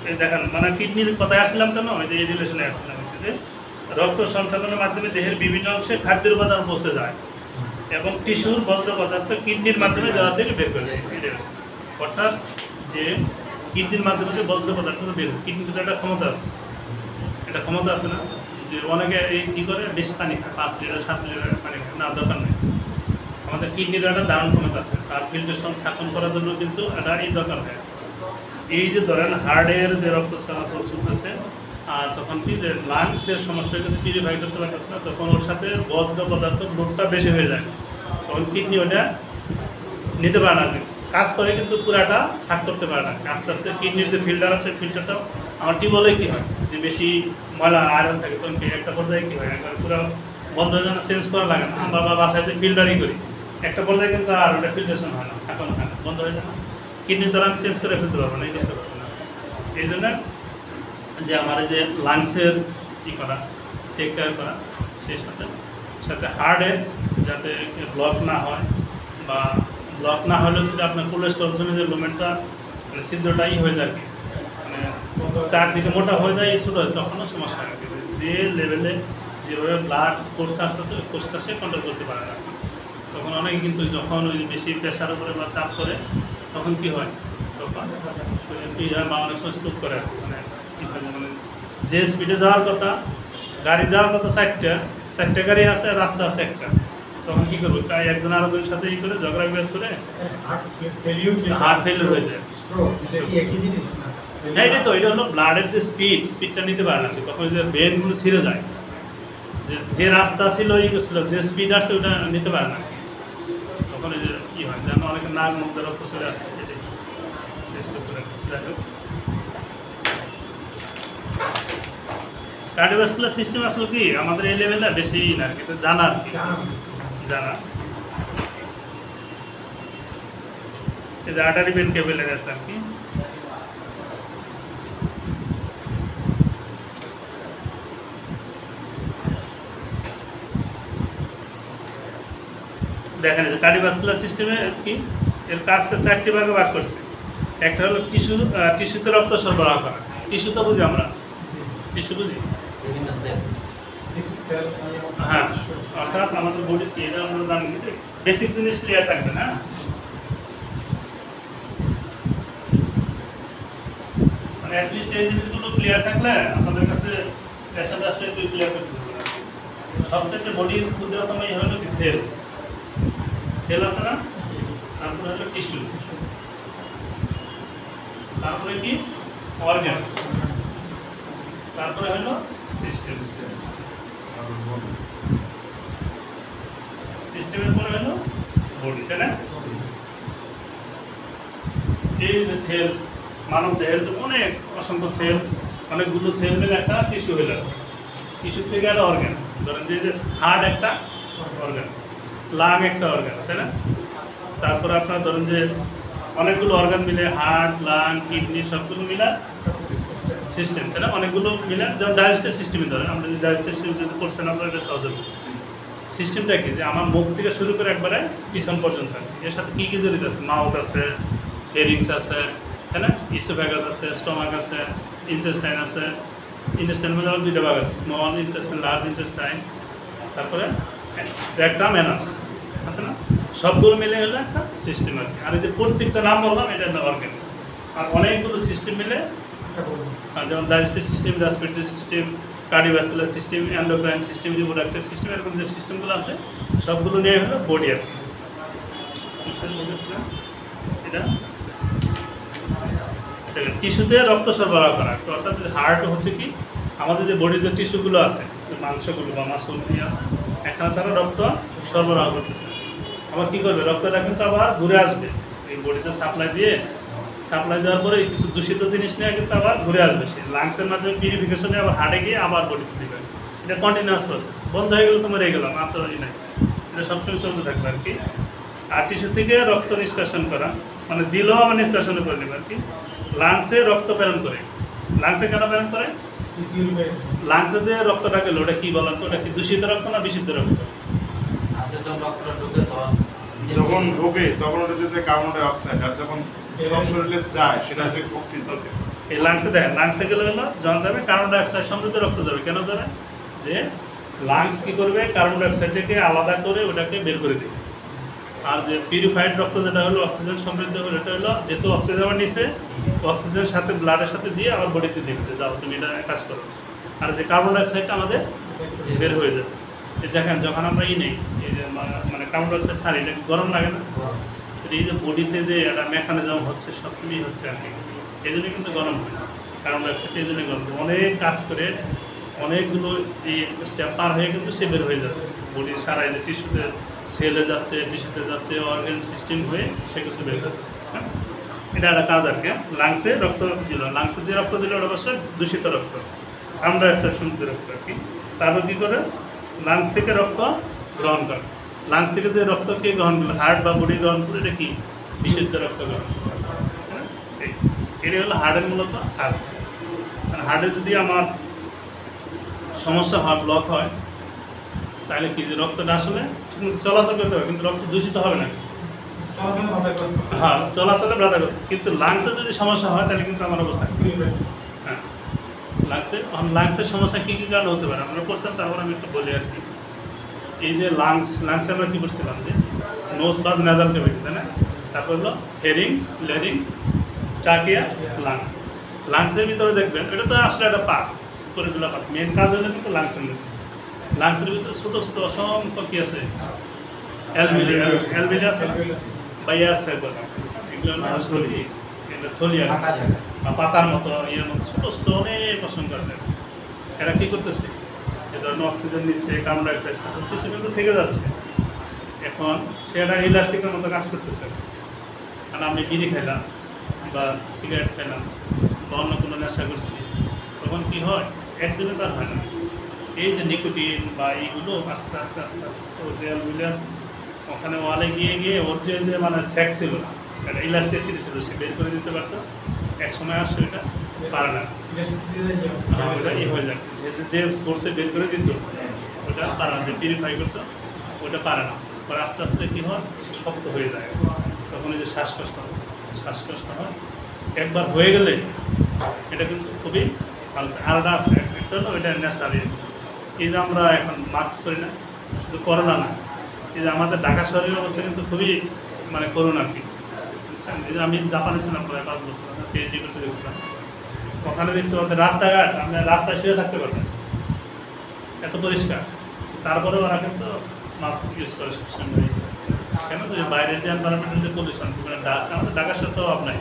এই দেখান, মানে কিডনির কথায় আসছিলাম কেন, ওই যে এই রিলেশনে আসছিলাম যে রক্ত সঞ্চালনের মাধ্যমে দেহের বিভিন্ন অংশে খাদ্যের উপাদান পৌঁছে যায় এবং টিস্যুর বজ্র পদার্থ কিডনির মাধ্যমে দেওয়ার দিকে বের করে দেয়। অর্থাৎ যে কিডনির মাধ্যমে যে বজ্র পদার্থ বের হয়, কিডনির ভিতরে একটা ক্ষমতা আছে, এটা ক্ষমতা আছে না, যে অনেকে এই কী করে বেশি পানি খায়, 5 লিটার 7 লিটার পানি খায়, না দরকার নেই। আমাদের কিডনির একটা দারুণ ক্ষমতা আছে, তার ফিল্ট্রেশন স্থাপন করার জন্য কিন্তু এটা এই দরকার হয়। এই যে ধরেন হার্টের যে রক্ত চলাচল চলতেছে, আর তখন কি যে লাংসের সমস্যা হয়ে গেছে, পিউরিফাই করতে পারতেছে না, তখন ওর সাথে বজ্র পদার্থ লোডটা বেশি হয়ে যায়, তখন কিডনি ওটা নিতে পারে না, কাজ করে কিন্তু পুরাটা সাক করতে পারে না। আস্তে আস্তে কিডনির যে ফিল্টার আছে, ফিল্টারটাও আমার টিউবওয়েলে কী হয় যে বেশি ময়লা আয়রন থাকে, তখন কি একটা পর্যায়ে কী হয়, একবার পুরো বন্ধ হয়ে যায় না, চেঞ্জ করা লাগে না। আমরা বাসায় যে ফিল্টারই করি, একটা পর্যায়ে কিন্তু আর ওটা ফিল্টারেশন হয় না, ছাকানো হয় না, বন্ধ হয়ে যায় না, কিডনি দ্বারা আমি চেঞ্জ করে ফেলতে পারবো না, এই করতে পারবো না। এই জন্য যে আমার যে লাংসের ই করা, টেক কেয়ার করা, সেই সাথে সাথে হার্টের যাতে ব্লক না হয়, বা ব্লক না হলেও যদি আপনার কোলেস্ট্রল জন্য যে লুমেনটা মানে ছিদ্রটাই হয়ে যায় আর কি, মানে চারদিকে মোটা হয়ে যায়, ছোটো হয়, তখনও সমস্যা হয়। যে লেভেলে যেভাবে ব্লাড কোর্স আস্তে আস্তে কোর্সটা সে কন্ট্রোল করতে পারে না, তখন অনেকে কিন্তু যখন ওই বেশি প্রেশার উপরে বা চাপ করে তখন কী হয়, তখন শরীর বা অনেক সময় স্ট্রোক করে, মানে মানে যে স্পিডে যাওয়ার কথা, গাড়ি যাওয়ার কথা 4টা গাড়ি আছে, রাস্তা আছে একটা, তখন কী করবো, তাই একজন আরেকজনের সাথে ই করে ঝগড়া বিবাদ করে হার্ট ফেলিউর হয়ে যায়। হ্যাঁ, এটা তো এটা হলো ব্লাডের যে স্পিডটা নিতে পারে না, তখন যে ভেনগুলো ছিঁড়ে যায়, যে রাস্তা ছিল ই করছিল, যে স্পিড আসছে ওটা নিতে পারে না, তখন এই যে কী হয়, যেন অনেকে নাক মুখ দ্বারা চলে আসে। কার্ডিওভাস্কুলার সিস্টেম আসলে কি আমাদের এই লেভেলে বেশি না, কিন্তু জানা আর কি, জানা এই যে আর্টারি ভেন ক্যাপিলারি আছে আর কি। দেখেন যে কার্ডিওভাস্কুলার সিস্টেমে কি এর কাজকে 4টি ভাগে ভাগ করছে। একটা হলো টিস্যুতে রক্ত সরবরাহ করা, টিস্যু তো বুঝি আমরা, টিস্যু বুঝি, হ্যাঁ, অর্থাৎ আমাদের বডি এটা আমরা জানি বেসিক জিনিস ক্লিয়ার থাকবে না, মানে অ্যাটলিস্ট এই জিনিসগুলো ক্লিয়ার থাকলে আপনাদের কাছে পেশেন্ট আসলে একটু ক্লিয়ার করতে পারবে। সবচেয়ে বডির ক্ষুদ্রতম এই হলো কি সেল আছে না, তারপরে হলো টিস্যু, তারপরে কি অর্গান, তারপরে হলো সিস্টেমের পরে হলো বডি, তাই না? এই যে সেল মানব দেহের তো অনেক অসংখ্য সেল, অনেকগুলো সেল মিলে একটা টিস্যু হয়ে যাবে। টিস্যু থেকে একটা অর্গান, ধরেন যে হার্ট একটা অর্গান, লাং একটা অর্গান, তাই না? তারপরে আপনার ধরেন যে অনেকগুলো অর্গান মিলে হার্ট, লাং, কিডনি সবগুলো মিলে সিস্টেম, তাই না? অনেকগুলো মিলে, যেমন ডাইজেস্টিভ সিস্টেমে ধরেন, আমরা যদি ডাইজেস্টিভ সিস্টেম যদি করছেন আপনার এটা সহজ হবে। সিস্টেমটা কি, যে আমার মুখ থেকে শুরু করে একবারে পিছন পর্যন্ত, এর সাথে কী কী জড়িত আছে? মাউথ আছে, ফেরিংস আছে, তাই না? ইসোফেগাস আছে, স্টমাক আছে, ইন্টেস্টাইন আছে। ইন্টেস্টাইনের মধ্যে আবার দুইটা ভাগ আছে, স্মল ইন্টেস্টাইন, লার্জ ইন্টেস্টাইন, তারপরে রেকটাম, অ্যানাস আছে না? সবগুলো মিলে হলো একটা সিস্টেম আর কি। আর এই যে প্রত্যেকটা নাম বললাম এটা একটা অর্গান, আর অনেকগুলো সিস্টেম মিলে, যেমন digestive system, respiratory system, cardiovascular system, endocrine system, reproductive system, এরকম যে সিস্টেমগুলো আছে সবগুলো নিয়ে হলো বডি আর কি। এটা টিস্যুতে রক্ত সরবরাহ করা, অর্থাৎ হার্ট হচ্ছে কি আমাদের যে বডির যে টিস্যুগুলো আছে, মাংসগুলো বা মাসলগুলি আছে, এখানে তারা রক্ত সরবরাহ করতেছে। আবার কী করবে, রক্তটা কিন্তু আবার ঘুরে আসবে এই বডিতে সাপ্লাই দেওয়ার পরে কিছু দূষিত জিনিস নিয়ে কিন্তু আবার ঘুরে আসবে, সেই লাংসের মাধ্যমে পিউরিফিকেশনে আবার হার্টে গিয়ে আবার বডিতে দিবে। এটা কন্টিনিউয়াস প্রসেস, বন্ধ হয়ে গেলে তো মরে গেলাম, আপনার নাই, এটা সবসময় চলতে থাকবে আর কি। আর টিস্যু থেকে রক্ত নিষ্কাশন করা, মানে দিলেও আবার নিষ্কাশন করে নেবে আর কি। লাংসে রক্ত প্রেরণ করে, লাংসে কেন প্রেরণ করে? লাংসে যে রক্তটা গেলো ওটা কি বলেন তো, ওটা কি দূষিত রক্ত না বিশুদ্ধ রক্ত? যখন ঢোকে তখন ওটাতে যে কার্বন ডাই অক্সাইড, আর যখন সব শরীরে যায় সেটা হচ্ছে অক্সিজেন। এই লাংসে দেখেন, লাংসে গেলে হলো যখন যাবে কার্বন ডাই অক্সাইড সমৃদ্ধ রক্ত যাবে। কেন যাবে? যে লাংস কী করবে, কার্বন ডাই অক্সাইডটাকে আলাদা করে ওটাকে বের করে দেবে। আর যে পিউরিফাইড রক্ত যেটা হলো অক্সিজেন সমৃদ্ধ হলো, এটা হলো যেহেতু অক্সিজেন আমার নিচে, অক্সিজেনের সাথে ব্লাডের সাথে দিয়ে আবার বডিতে দেবে যে যাও তুমি এটা কাজ করো। আর যে কার্বন ডাই অক্সাইডটা আমাদের বের হয়ে যাবে। দেখেন যখন আমরা নেই, এই যে মানে কার্বন ডাই অক্সাইড ছাড়ি, এটা গরম লাগে না? এই যে বডিতে যে একটা মেকানিজম হচ্ছে সবসময়ই হচ্ছে আর কি, এই জন্য কিন্তু গরম হয়। কার্বন ডাই অক্সাইড এই জন্য গরম, অনেক কাজ করে অনেকগুলো এই স্টেপ পার হয়ে কিন্তু সে বের হয়ে যাচ্ছে বডির সারা, যে টিস্যুতে সেলে যাচ্ছে, টিস্যুতে যাচ্ছে, অর্গান সিস্টেম হয়ে সে কিন্তু বের যাচ্ছে। হ্যাঁ, এটা একটা কাজ আর কি। লাংসে রক্ত দিল, লাংসে যে রক্ত দিল ওটা অবশ্যই দূষিত রক্ত, কার্বন ডাই অক্সাইড সমৃদ্ধ রক্ত আর কি। তারপর কী করে, লাংস থেকে রক্ত গ্রহণ করে, লাংস থেকে যে রক্তকে গ্রহণ করলো, হার্ট বা বডি গ্রহণ করে, এটা কি বিশুদ্ধ রক্ত গ্রহণ। হ্যাঁ, এটাই হলো হার্টের মূলত কাজ। হার্টে যদি আমার সমস্যা হয়, ব্লক হয়, তাহলে কি যে রক্তটা আসলে চলাচল করতে হবে, কিন্তু রক্ত দূষিত হবে না। হ্যাঁ, চলাচলে বাধাগ্রস্ত। কিন্তু লাংসে যদি সমস্যা হয় তাহলে কিন্তু আমার অবস্থা, হ্যাঁ, লাংসের সমস্যা কী কী কারণ হতে পারে আমরা পড়ছিলাম, তারপর আমি একটু বলি আর কি। এই যে লাংসে আমরা কী করছিলাম, যে নোজ বা নেজাল ক্যাভিটি, তাই না? তারপর হলো ফেরিংস, লেরিংস, ট্রাকিয়া, লাংস। লাংসের ভিতরে দেখবেন এটা তো আসলে একটা পার্ট, উপরেগুলো পার্ট, মেন কাজ হলো কিন্তু লাংসের ভিতরে। লাংসের ভিতরে ছোটো ছোটো অসংখ্য কী আছে, অ্যালভিলি আছে বা এয়ার সাইকেল, এগুলো হলো থলি, এটা থলি আর পাতার মতো, ইয়ের মতো ছোটো ছোটো অনেক অসংখ্য আছে। এরা কী করতেছে, যে ধরনের অক্সিজেন নিচ্ছে, কার্বন ডাই অক্সাইড কিছু কিন্তু থেকে যাচ্ছে। এখন সেটা ইলাস্টিকের মতো কাজ করতেছে। কারণ আমি বিড়ি খাইলাম বা সিগারেট খাইলাম বা অন্য কোনো নেশা করছি, তখন কী হয়, একদিনে তার হয় না। এই যে নিকোটিন বা এইগুলো আস্তে আস্তে আস্তে আস্তে ওর যে অ্যালভিলি আছে ওখানে ওয়ালে গিয়ে গিয়ে ওর যে মানে স্যাক ছিল না, একটা ইলাস্টিসিটি ছিল, সে বের করে দিতে পারতো। এক সময় আসছে এটা পারে না, ওটা ই হয়ে যায়, যে স্পোর্টসে বের করে দিত ওটা পারে না, যে পিউরিফাই করতো ওটা পারে না। পরে আস্তে আস্তে কী হয়, সে শক্ত হয়ে যায়, তখন এই যে শ্বাসকষ্ট হয়। একবার হয়ে গেলে এটা কিন্তু খুবই ভালো। আলাদা আছে একটা হলো এটা ন্যাচারালি। এই যে আমরা এখন মাস্ক করি না, শুধু করোনা না, এই যে আমাদের ঢাকা শহরের অবস্থা কিন্তু খুবই মানে করোনা আর কি। এই যে আমি জাপানে ছিলাম প্রায় 5 বছর, পিএইচডি করতে গেছিলাম, ওখানে দেখছি ওদের রাস্তাঘাট, আপনি রাস্তায় শুয়ে থাকতে পারবেন, এত পরিষ্কার। তারপরে ওরা কিন্তু মাস্ক ইউজ করে সবসময়। কেন, যে বাইরের যে এনভায়রনমেন্টের যে পলিউশন, ডাস্ট, আমাদের ঢাকা শহর তো অভাব নাই,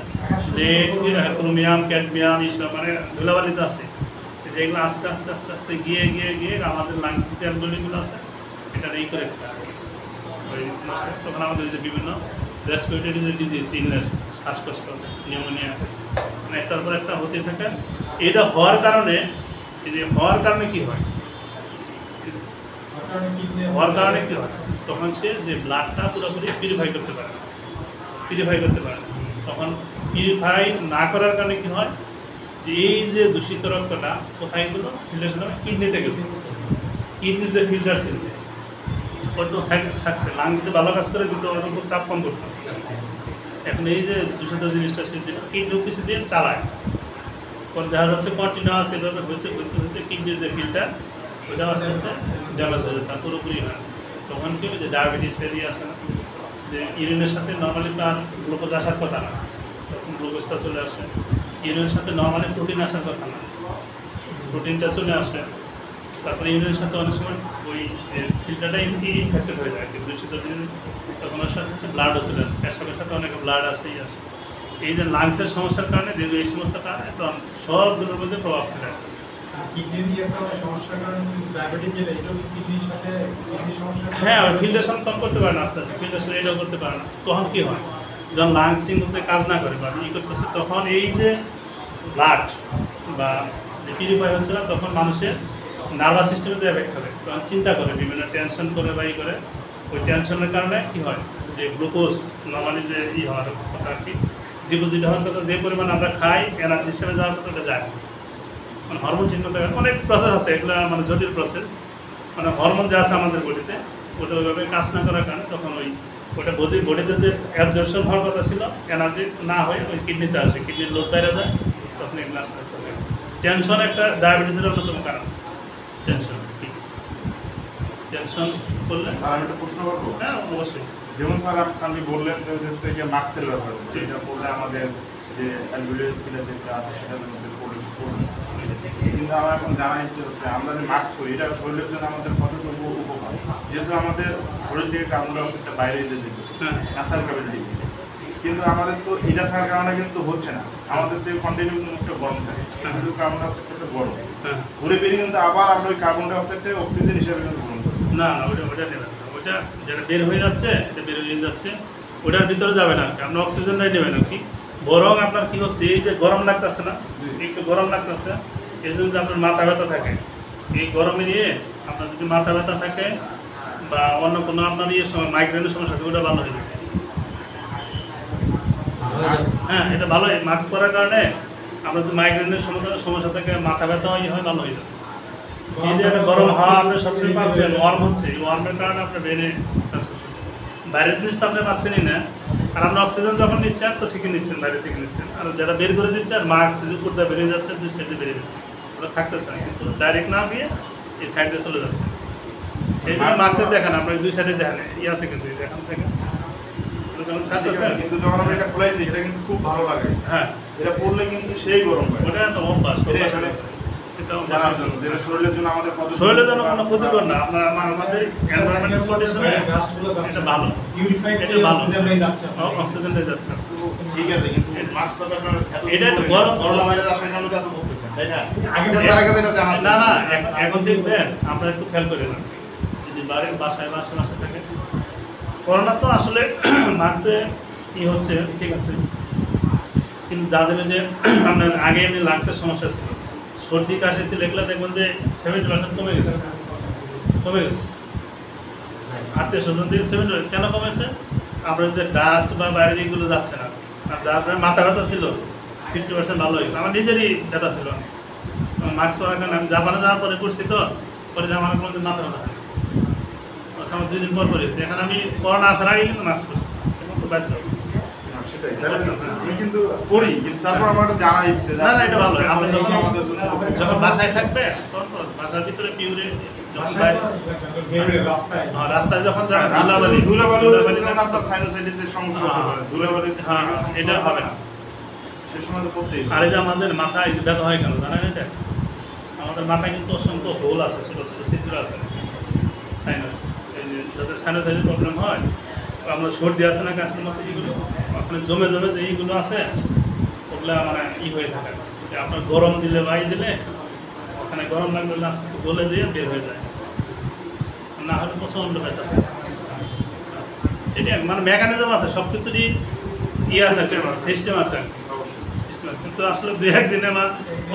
ক্রোমিয়াম, ক্যাডমিয়াম এইসব মানে ধুলাবালিতে আছে, যেগুলো আস্তে আস্তে আস্তে আস্তে গিয়ে গিয়ে গিয়ে আমাদের লাংসের যে অ্যালভিলিগুলো আছে এটা এই করে ওই নষ্ট। তখন আমাদের যে বিভিন্ন রেসপিরেটরি যে ডিজিজ, ইলনেস, শ্বাসকষ্ট, নিউমোনিয়া, মানে একটার পর একটা হতে থাকে। এটা হওয়ার কারণে কি হয়, হওয়ার কারণে কি হয়, তখন সে যে ব্লাডটা পুরোপুরি পিউরিফাই করতে পারে না, তখন পিউরিফাই না করার কারণে কি হয়, যে এই যে দূষিত রক্তটা কোথায় গেলো, ফিল্টারেশন হবে কিডনিতে গেল, কিডনির যে ফিল্টার ছিল ওর তো সাইড থাকছে, লাং যদি ভালো কাজ করে দিত ওর উপর চাপ কম করতো। এখন এই যে দূষিত জিনিসটা সে কিডনি কিছু দিয়ে চালায়, পরে দেখা যাচ্ছে কন্টিনিউয়াস এভাবে হইতে কিডনির যে ফিল্টার ওইটা আস্তে আস্তে ড্যামেজ হয়ে যায়, পুরোপুরি হয়। তখন কি যে ডায়াবেটিস ইয়ে আছে না, যে ইউরিনের সাথে নর্মালি তার গ্লুকোজ আসার কথা না, তখন গ্লুকোজটা চলে আসে। ইউরিনের সাথে নর্মালি প্রোটিন আসার কথা না, প্রোটিনটা চলে আসে। তারপরে ইউরিনের সাথে অনেক সময় ওই ফিল্টারটা ইনফেক্টেড হয়ে যায়, কিন্তু দূষিত জিনিস তখন ওর সাথে ব্লাডও চলে আসে, পেশাবের সাথে অনেক ব্লাড আসেই আসে। এই যে লাংসের সমস্যার কারণে যেগুলো এই সমস্ত কারণে তখন সবগুলোর মধ্যে প্রভাব ফেলে। হ্যাঁ, ওই ফিল্টারেশন কম করতে পারে না, আস্তে আস্তে ফিল্টারেশন এটাও করতে পারে না। তখন কি হয়, যখন লাংস ঠিক মতো কাজ না করে বা করতেছে, তখন এই যে ব্লাড বা যে পিউরিফাই হচ্ছে না, তখন মানুষের নার্ভাস সিস্টেমে যে এফেক্ট হবে, তখন চিন্তা করে, বিভিন্ন টেনশন করে বা করে। ওই টেনশনের কারণে কি হয়, যে গ্লুকোজ নর্মালি যে হওয়ার কথা আর কি, ডিপোজিট হওয়ার কথা, যে পরিমাণ আমরা খাই এনার্জি হিসেবে যাওয়ার কথা ওটা যায়, মানে হরমোন ঠিক মতো অনেক প্রসেস আছে, এগুলো মানে জটিল প্রসেস, মানে হরমোন যা আছে আমাদের বডিতে ওটা ওইভাবে কাজ না করার কারণে তখন ওটা বডিতে যে অ্যাবজর্পশন হওয়ার কথা ছিল এনার্জি না হয়ে ওই কিডনিতে আসে, কিডনির লোড বেড়ে যায়, তখন এগুলো আস্তে আস্তে হয়। টেনশন একটা ডায়াবেটিসের অন্যতম কারণ। টেনশন করলে স্যার আমি একটা প্রশ্ন করবো। হ্যাঁ অবশ্যই। যেমন স্যার আপনি বললেন যে হচ্ছে গিয়ে মাস্কের ব্যাপারে, যেটা করলে আমাদের যে অ্যালভিওলারি স্কিলটা যেটা আছে সেটার মধ্যে পড়বে। কিন্তু আমার এখন জানার ইচ্ছে হচ্ছে, আমরা যে মাস্ক করি এটা শরীরের জন্য আমাদের কতটুকু উপকার, যেহেতু আমাদের শরীর থেকে কার্বন ডাইঅক্সাইডটা বাইরে যেতেছে ন্যাচারাল কার্বন ডাইঅক্সাইড, কিন্তু আমাদের তো এটা থাকার কারণে কিন্তু হচ্ছে না, আমাদের যে কন্টিনিউ মুখটা গরম থাকে, কিন্তু কার্বন ডাইঅক্সাইডটা গরম ঘুরে বেরিয়ে কিন্তু আবার আমরা ওই কার্বন ডাইঅক্সাইডটা অক্সিজেন হিসেবে কিন্তু গ্রহণ করি। না ওটা নেবেন না, ওটা যেটা বের হয়ে যাচ্ছে এটা বের হয়ে যাচ্ছে, ওটার ভিতরে যাবে না, আপনার অক্সিজেনটাই নেবেন আর কি। বরং আপনার কি হচ্ছে, এই যে গরম লাগতেছে না, একটু গরম লাগতেছে, এই জন্য যদি আপনার মাথা ব্যথা থাকে, এই গরমে নিয়ে আপনার যদি মাথা ব্যথা থাকে বা অন্য কোনো আপনার মাইগ্রেনের সমস্যা থাকে, ওটা ভালো হয়ে যাবে। হ্যাঁ, এটা ভালো, মাস্ক পরার কারণে আপনার যদি মাইগ্রেনের সমস্যা থাকে, মাথা ব্যথা হয়, ভালো হয়ে যাবে। এই যে গরম হাওয়া আপনি সবসময় পাচ্ছেন, ওয়ার্ম হচ্ছে, এই ওয়ার্মের কারণে আপনার ব্রেনে কাজ করতেছে। বাইরের জিনিস তো আপনি পাচ্ছেনই না, আর আপনি অক্সিজেন যখন নিচ্ছেন তো ঠিকই নিচ্ছেন, বাইরে থেকে নিচ্ছেন, আর যেটা বের করে দিচ্ছে আর মাস্ক উপর দিয়ে বেরিয়ে যাচ্ছে, দুই সাইডে বেরিয়ে যাচ্ছে, ওটা থাকতেছে না, কিন্তু ডাইরেক্ট না দিয়ে এই সাইডে চলে যাচ্ছে। এই জন্য মাস্কের দেখেন, আপনার দুই সাইডে দেখেন আছে, কিন্তু এখান থেকে যখন ছাড়তেছে, কিন্তু যখন আমরা এটা খোলাইছি এটা কিন্তু খুব ভালো লাগে। হ্যাঁ, এটা পড়লে কিন্তু সেই গরম হয়, ওটা তো অভ্যাস, যেটা শরীরের জন্য আমাদের শরীরের জন্য কোনো ক্ষতিকর না। আপনার আমাদের এনভায়রনমেন্টাল কন্ডিশনে এটা ভালো, এটা ভালো, অক্সিজেনটাই যাচ্ছে। ঠিক আছে, কিন্তু মাস্কটা তো আপনার এটা একটু গরম, করোনা ভাইরাস আসার কারণে তো এত ভুগতেছেন, তাই না? আগে যেটা জানা না এখন দেখবেন আপনারা একটু খেয়াল করে না, যদি বাড়ির বাসায় থাকে, করোনা তো আসলে মাস্কে হচ্ছে ঠিক আছে, কিন্তু যাদের যে আপনার আগে এমনি লাংসের সমস্যা ছিল, সর্দি কাশি ছিল, এগুলো দেখবেন যে 70% কমে গেছে। আত্মীয় স্বজন থেকে 70% কেন কমেছে? আপনার যে ডাস্ট বা বাইরের এগুলো যাচ্ছে না, আর যার মাথা ব্যথা ছিল 50% ভালো হয়েছে। আমার নিজেরই ব্যথা ছিল, মাস্ক পরার কারণে আমি জাপানে যাওয়ার পরে করছি, তো পরে আমার কোনো মাথা ব্যথা হয় আমার 2 দিন পর এখন আমি করোনা আসার আগে কিন্তু মাস্ক করছি, এখন তো বাধ্য। আমি কিন্তু করি, কিন্তু তারপর আমার জানার ইচ্ছে। না এটা ভালো, আপনি যখন বাসায় থাকবে তখন বাসার ভিতরে পিউরে, রাস্তায় যখন যাবেন ধুলাবালি আপনার সাইনোসাইটিসের সমস্যা হতে পারে, ধুলাবালি এটা হবে না সে সময় তো করতেই। আর এই যে আমাদের মাথায় ব্যথা হয় কেন জানেন? এটা আমাদের মাথায় কিন্তু অসংখ্য হোল আছে, ছোটো ছোটো ছিদ্র আছে, সাইনাস, এই যে যাদের সাইনোসাইটিস প্রবলেম হয়, আমরা সর্দি আছে না কাশির মতো, এইগুলো ওখানে জমে যে এইগুলো আছে, ওগুলো মানে হয়ে থাকে। আপনার গরম দিলে বা দিলে ওখানে গরম লাগলে আস্তে গলে দিয়ে বের হয়ে যায়, না হলে প্রচণ্ড ব্যথা থাকে। এটা মানে মেকানিজম আছে, সব কিছুরই আছে, সিস্টেম আছে, সিস্টেম আছে। কিন্তু আসলে 2-1 দিনে বা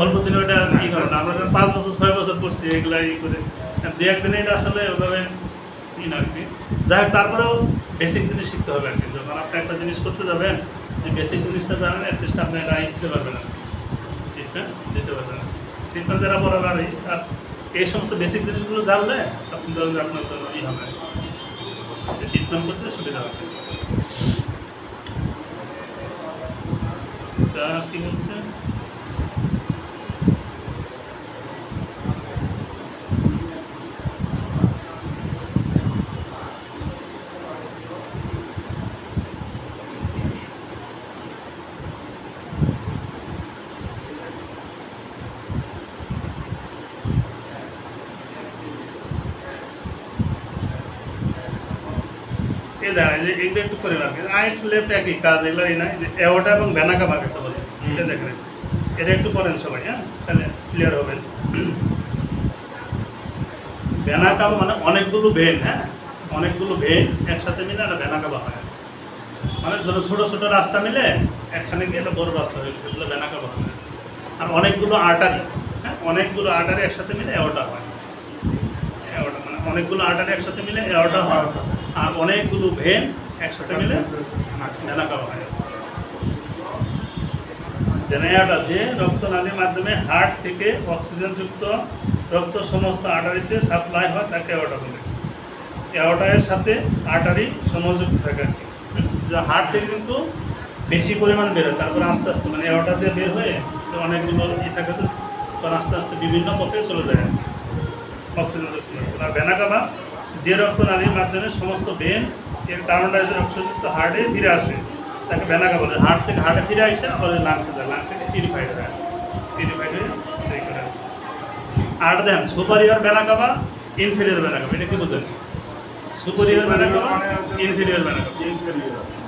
অল্প দিনে ওটা ই করে না। আমরা যখন 5 বছর 6 বছর করছি এগুলা ই করে 2-1 দিনে এটা আসলে ওভাবে ই না আর কি। যাই হোক তারপরেও বেসিক জিনিস শিখতে হবে আর কি। যখন আপনি একটা জিনিস করতে যাবেন যে বেসিক জিনিসটা জানেন অ্যাটলিস্ট আপনি এটা দিতে পারবেন না, ট্রিটমেন্ট দিতে পারবেন না। ট্রিটমেন্ট যারা বড় গাড়ি আর এই সমস্ত বেসিক জিনিসগুলো জানলে আপনি ধরেন যে আপনার জন্য ই হবে, ট্রিটমেন্ট করতে সুবিধা হবে। যা কি বলছে এই দেখেন যে এগুলো একটু করে রাখবেন। রাইট লেফট একই কাজ, এগুলো এই না এওটা এবং ভ্যানাকা ভাগ একটা বলে এটা দেখেন, এটা একটু করেন সবাই, হ্যাঁ তাহলে ক্লিয়ার হবেন। ভ্যানাকা মানে অনেকগুলো ভেন, হ্যাঁ অনেকগুলো ভেন একসাথে মিলে একটা ভ্যানাকা হয়। মানে ধরো ছোটো ছোটো রাস্তা মিলে একখানে গিয়ে একটা বড় রাস্তা হয়ে গেছে, এগুলো ভ্যানাকা হয়। আর অনেকগুলো আর্টারি, হ্যাঁ অনেকগুলো আর্টারি একসাথে মিলে এওটা হয়। এওটা মানে অনেকগুলো আর্টারি একসাথে মিলে এওটা হয়, আর অনেকগুলো ভেন একসাথে মিলে ভ্যানাকা হয়। এটা যে রক্তনালীর মাধ্যমে হার্ট থেকে অক্সিজেনযুক্ত রক্ত সমস্ত আর্টারিতে সাপ্লাই হয় তাকে এওটা বলে। এওটার সাথে আর্টারি সংযুক্ত থাকে আর কি, যা হার্ট থেকে কিন্তু বেশি পরিমাণ বের হয়, তারপর আস্তে আস্তে মানে এওটা দিয়ে বের হয়ে তো অনেকগুলো ই থাকে, তো তখন আস্তে আস্তে বিভিন্ন পথে চলে যায় অক্সিজেনযুক্ত। আর ভ্যানাকা বা যে রক্তনালীর মাধ্যমে সমস্ত ভেন এর কার্বন ডাইঅক্সাইড অক্সিজেনযুক্ত হার্টে ফিরে আসে তাকে ভ্যানাকা বলে। হার্ট থেকে হার্টে ফিরে আসে আবার লাংসে যায়, লাংসে পিউরিফাইড হয়, পিউরিফাইড হয়ে এই করে। আর দেখেন সুপারিয়র ভ্যানাকা বা ইনফেরিয়র ভ্যানাকা, এটা কি বুঝলেন? সুপারিয়র ভ্যানাকা বা ইনফেরিয়র ভ্যানাকা।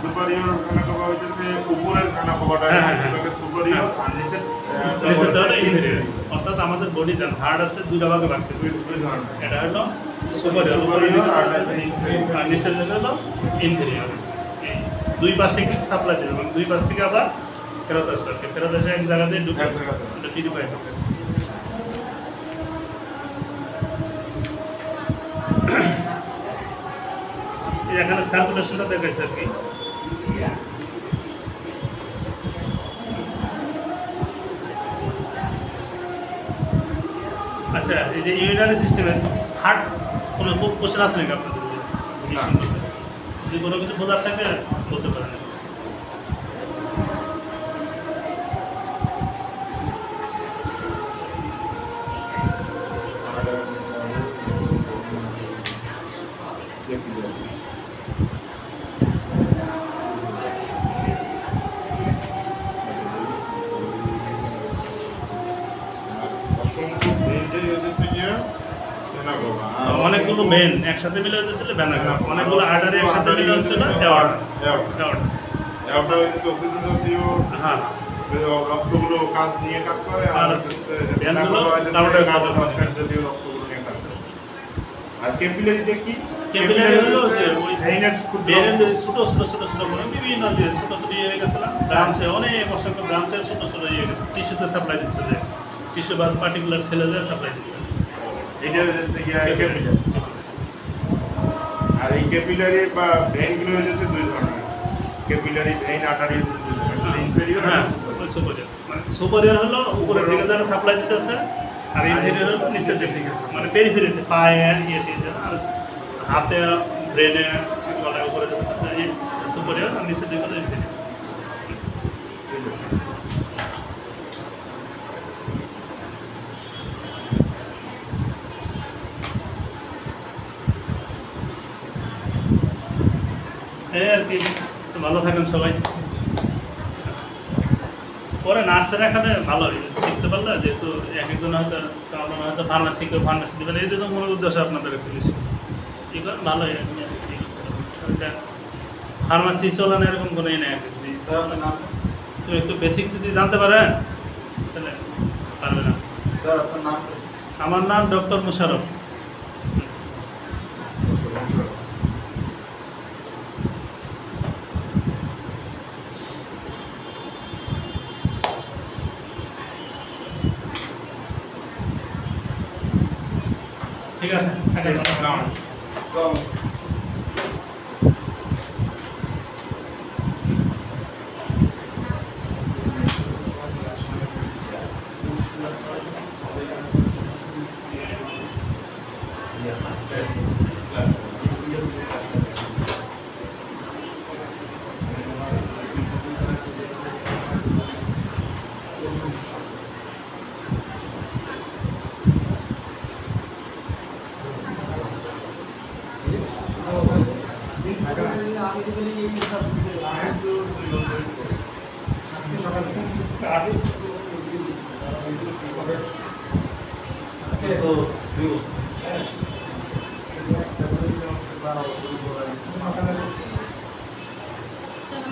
সুপারিয়র ভ্যানাকা হইতেছে উপরের ভ্যানাকাটা, সেটাকে সুপারিয়র আর নিচেরটা হলো ইনফেরিয়র। অর্থাৎ আমাদের বডি দেন হার্ট আছে দুইটা ভাগে ভাগ করে, এটা হলো সুপারিয়র আর নিচের জায়গা হলো ইনফেরিয়র। দুই পাশে কিন্তু সাপ্লাই দেবে এবং দুই পাশ থেকে আবার ফেরত আসবে, ফেরত এসে এক জায়গাতে ঢুকে এটা পিউরিফাই হবে। এখানে সার্কুলেশনটা দেখাইছে আর কি। আচ্ছা এই যে ইউরিনারি সিস্টেমের হার্ট কোনো কোশ্চেন আছে নাকি আপনাদের? যদি কোনো কিছু বোঝার থাকে বলতে পারেন। অনেকগুলো মেন একসাথে মিলে হচ্ছে ভ্যানাকা, অনেকগুলো আর্টারি একসাথে মিলে হচ্ছে হ্যাঁ রক্তগুলো কাজ নিয়ে কাজ করে আর আর ক্যাপিলারিটা কি? ক্যাপিলারি হলো যে ওই ভেইনের ছোট ছোট ছোট ছোট বিভিন্ন যে ছোট ছোট ইয়ে হয়ে গেছে না, ব্রাঞ্চে অনেক অসংখ্য ব্রাঞ্চে ছোট ছোট ইয়ে গেছে, টিস্যুতে সাপ্লাই দিচ্ছে, যে টিস্যু বা পার্টিকুলার সেলে যে সাপ্লাই দিচ্ছে, এটা হচ্ছে ক্যাপিলারি। আর এই ক্যাপিলারি বা ভেইনগুলো হচ্ছে দুই ধরনের, ক্যাপিলারি ভেইন আর্টারি হচ্ছে দুই ধরনের, ইনফেরিয়র আর সুপারিয়র। মানে সুপারিয়র হলো উপরের দিকে যারা সাপ্লাই দিতেছে, আর ইনফেরিয়র হলো নিচের দিকে মানে পেরিফেরিতে পায়ে ইয়েতে যারা হাতে ব্রেনে গলায় উপরে যাচ্ছে সুপারিয়র, আর নিচের দিকে হলো ইনফেরিয়র। এই আর কি, ভালো থাকেন সবাই। পরে নার্সের এখানে ভালো শিখতে পারলে, যেহেতু এক একজন হয়তো কারণ হয়তো ফার্মাসি কেউ ফার্মাসি দেবেন, এই তো মূল উদ্দেশ্য আপনাদের একটু বেশি কী করেন ভালোই ফার্মাসি চলানো এরকম কোনো নেই। তো একটু বেসিক যদি জানতে পারেন তাহলে পারবে না। আমার নাম ডক্টর মুশারফ। ঠিক আছে থাকেন। আসসালামু আলাইকুম।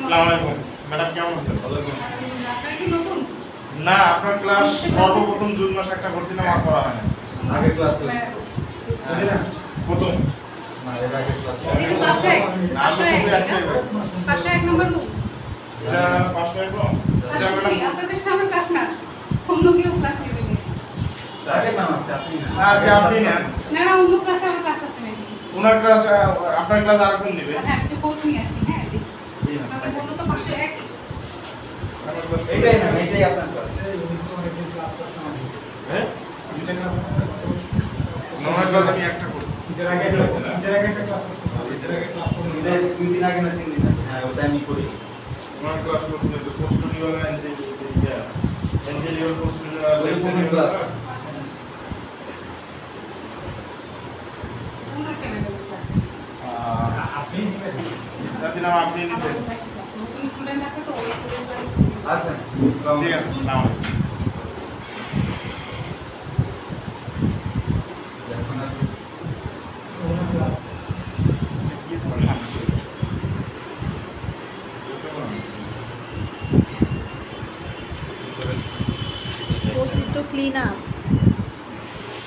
আসসালামু আলাইকুম ম্যাডাম, কেমন আছেন? আপনার কি নতুন? না, আপনার ক্লাস সর্বপ্রথম জুন মাসে একটা করছিলাম, আর করা হয় না। আগে ক্লাস করছি প্রথম না এর আগে ক্লাস এটা কি বাসায়? না, আমরা শুধু একটাই করছি। বাসায় 1 নম্বর রুম। এটা 500 এটা বাসায় ম্যাডাম কি? আপনাদের সাথে আমার ক্লাস না। অন্য কেউ ক্লাস নেবে না। আগে ম্যাম আজকে আপনি না না, আজকে আপনি নেন। না না অন্য ক্লাসে আমার ক্লাস আছে নাকি? ওনার ক্লাস, আপনার ক্লাস আরেকজন নেবে। আচ্ছা আমি পোস্ট নিয়ে আসি হ্যাঁ দেখি। জি ম্যাম আমাদের বললো তো পাশে একই। এইটাই ম্যাম এইটাই আপনার ক্লাস হ্যাঁ, ওনার ক্লাস আমি একটা করছি। এটা 2 দিন আগে না 3 দিন আগে হ্যাঁ ওটা আমি করি ওনার ক্লাস করছি তো পোস্টুরিয়াল এঞ্জেলিয়াল পোস্টুরিয়াল ওই কোন ক্লাস অন্য কেন ক্লাসে? আপনি আসিলাম, আপনি নিতেন। আমাদের পাশে ক্লাস। নতুন স্টুডেন্ট আছে তো ওই ক্লাস। আচ্ছা ঠিক আছে, আসসালামু আলাইকুম। এখন আর কি তোমার সামনে চলে গেছে? Supposed to clean up.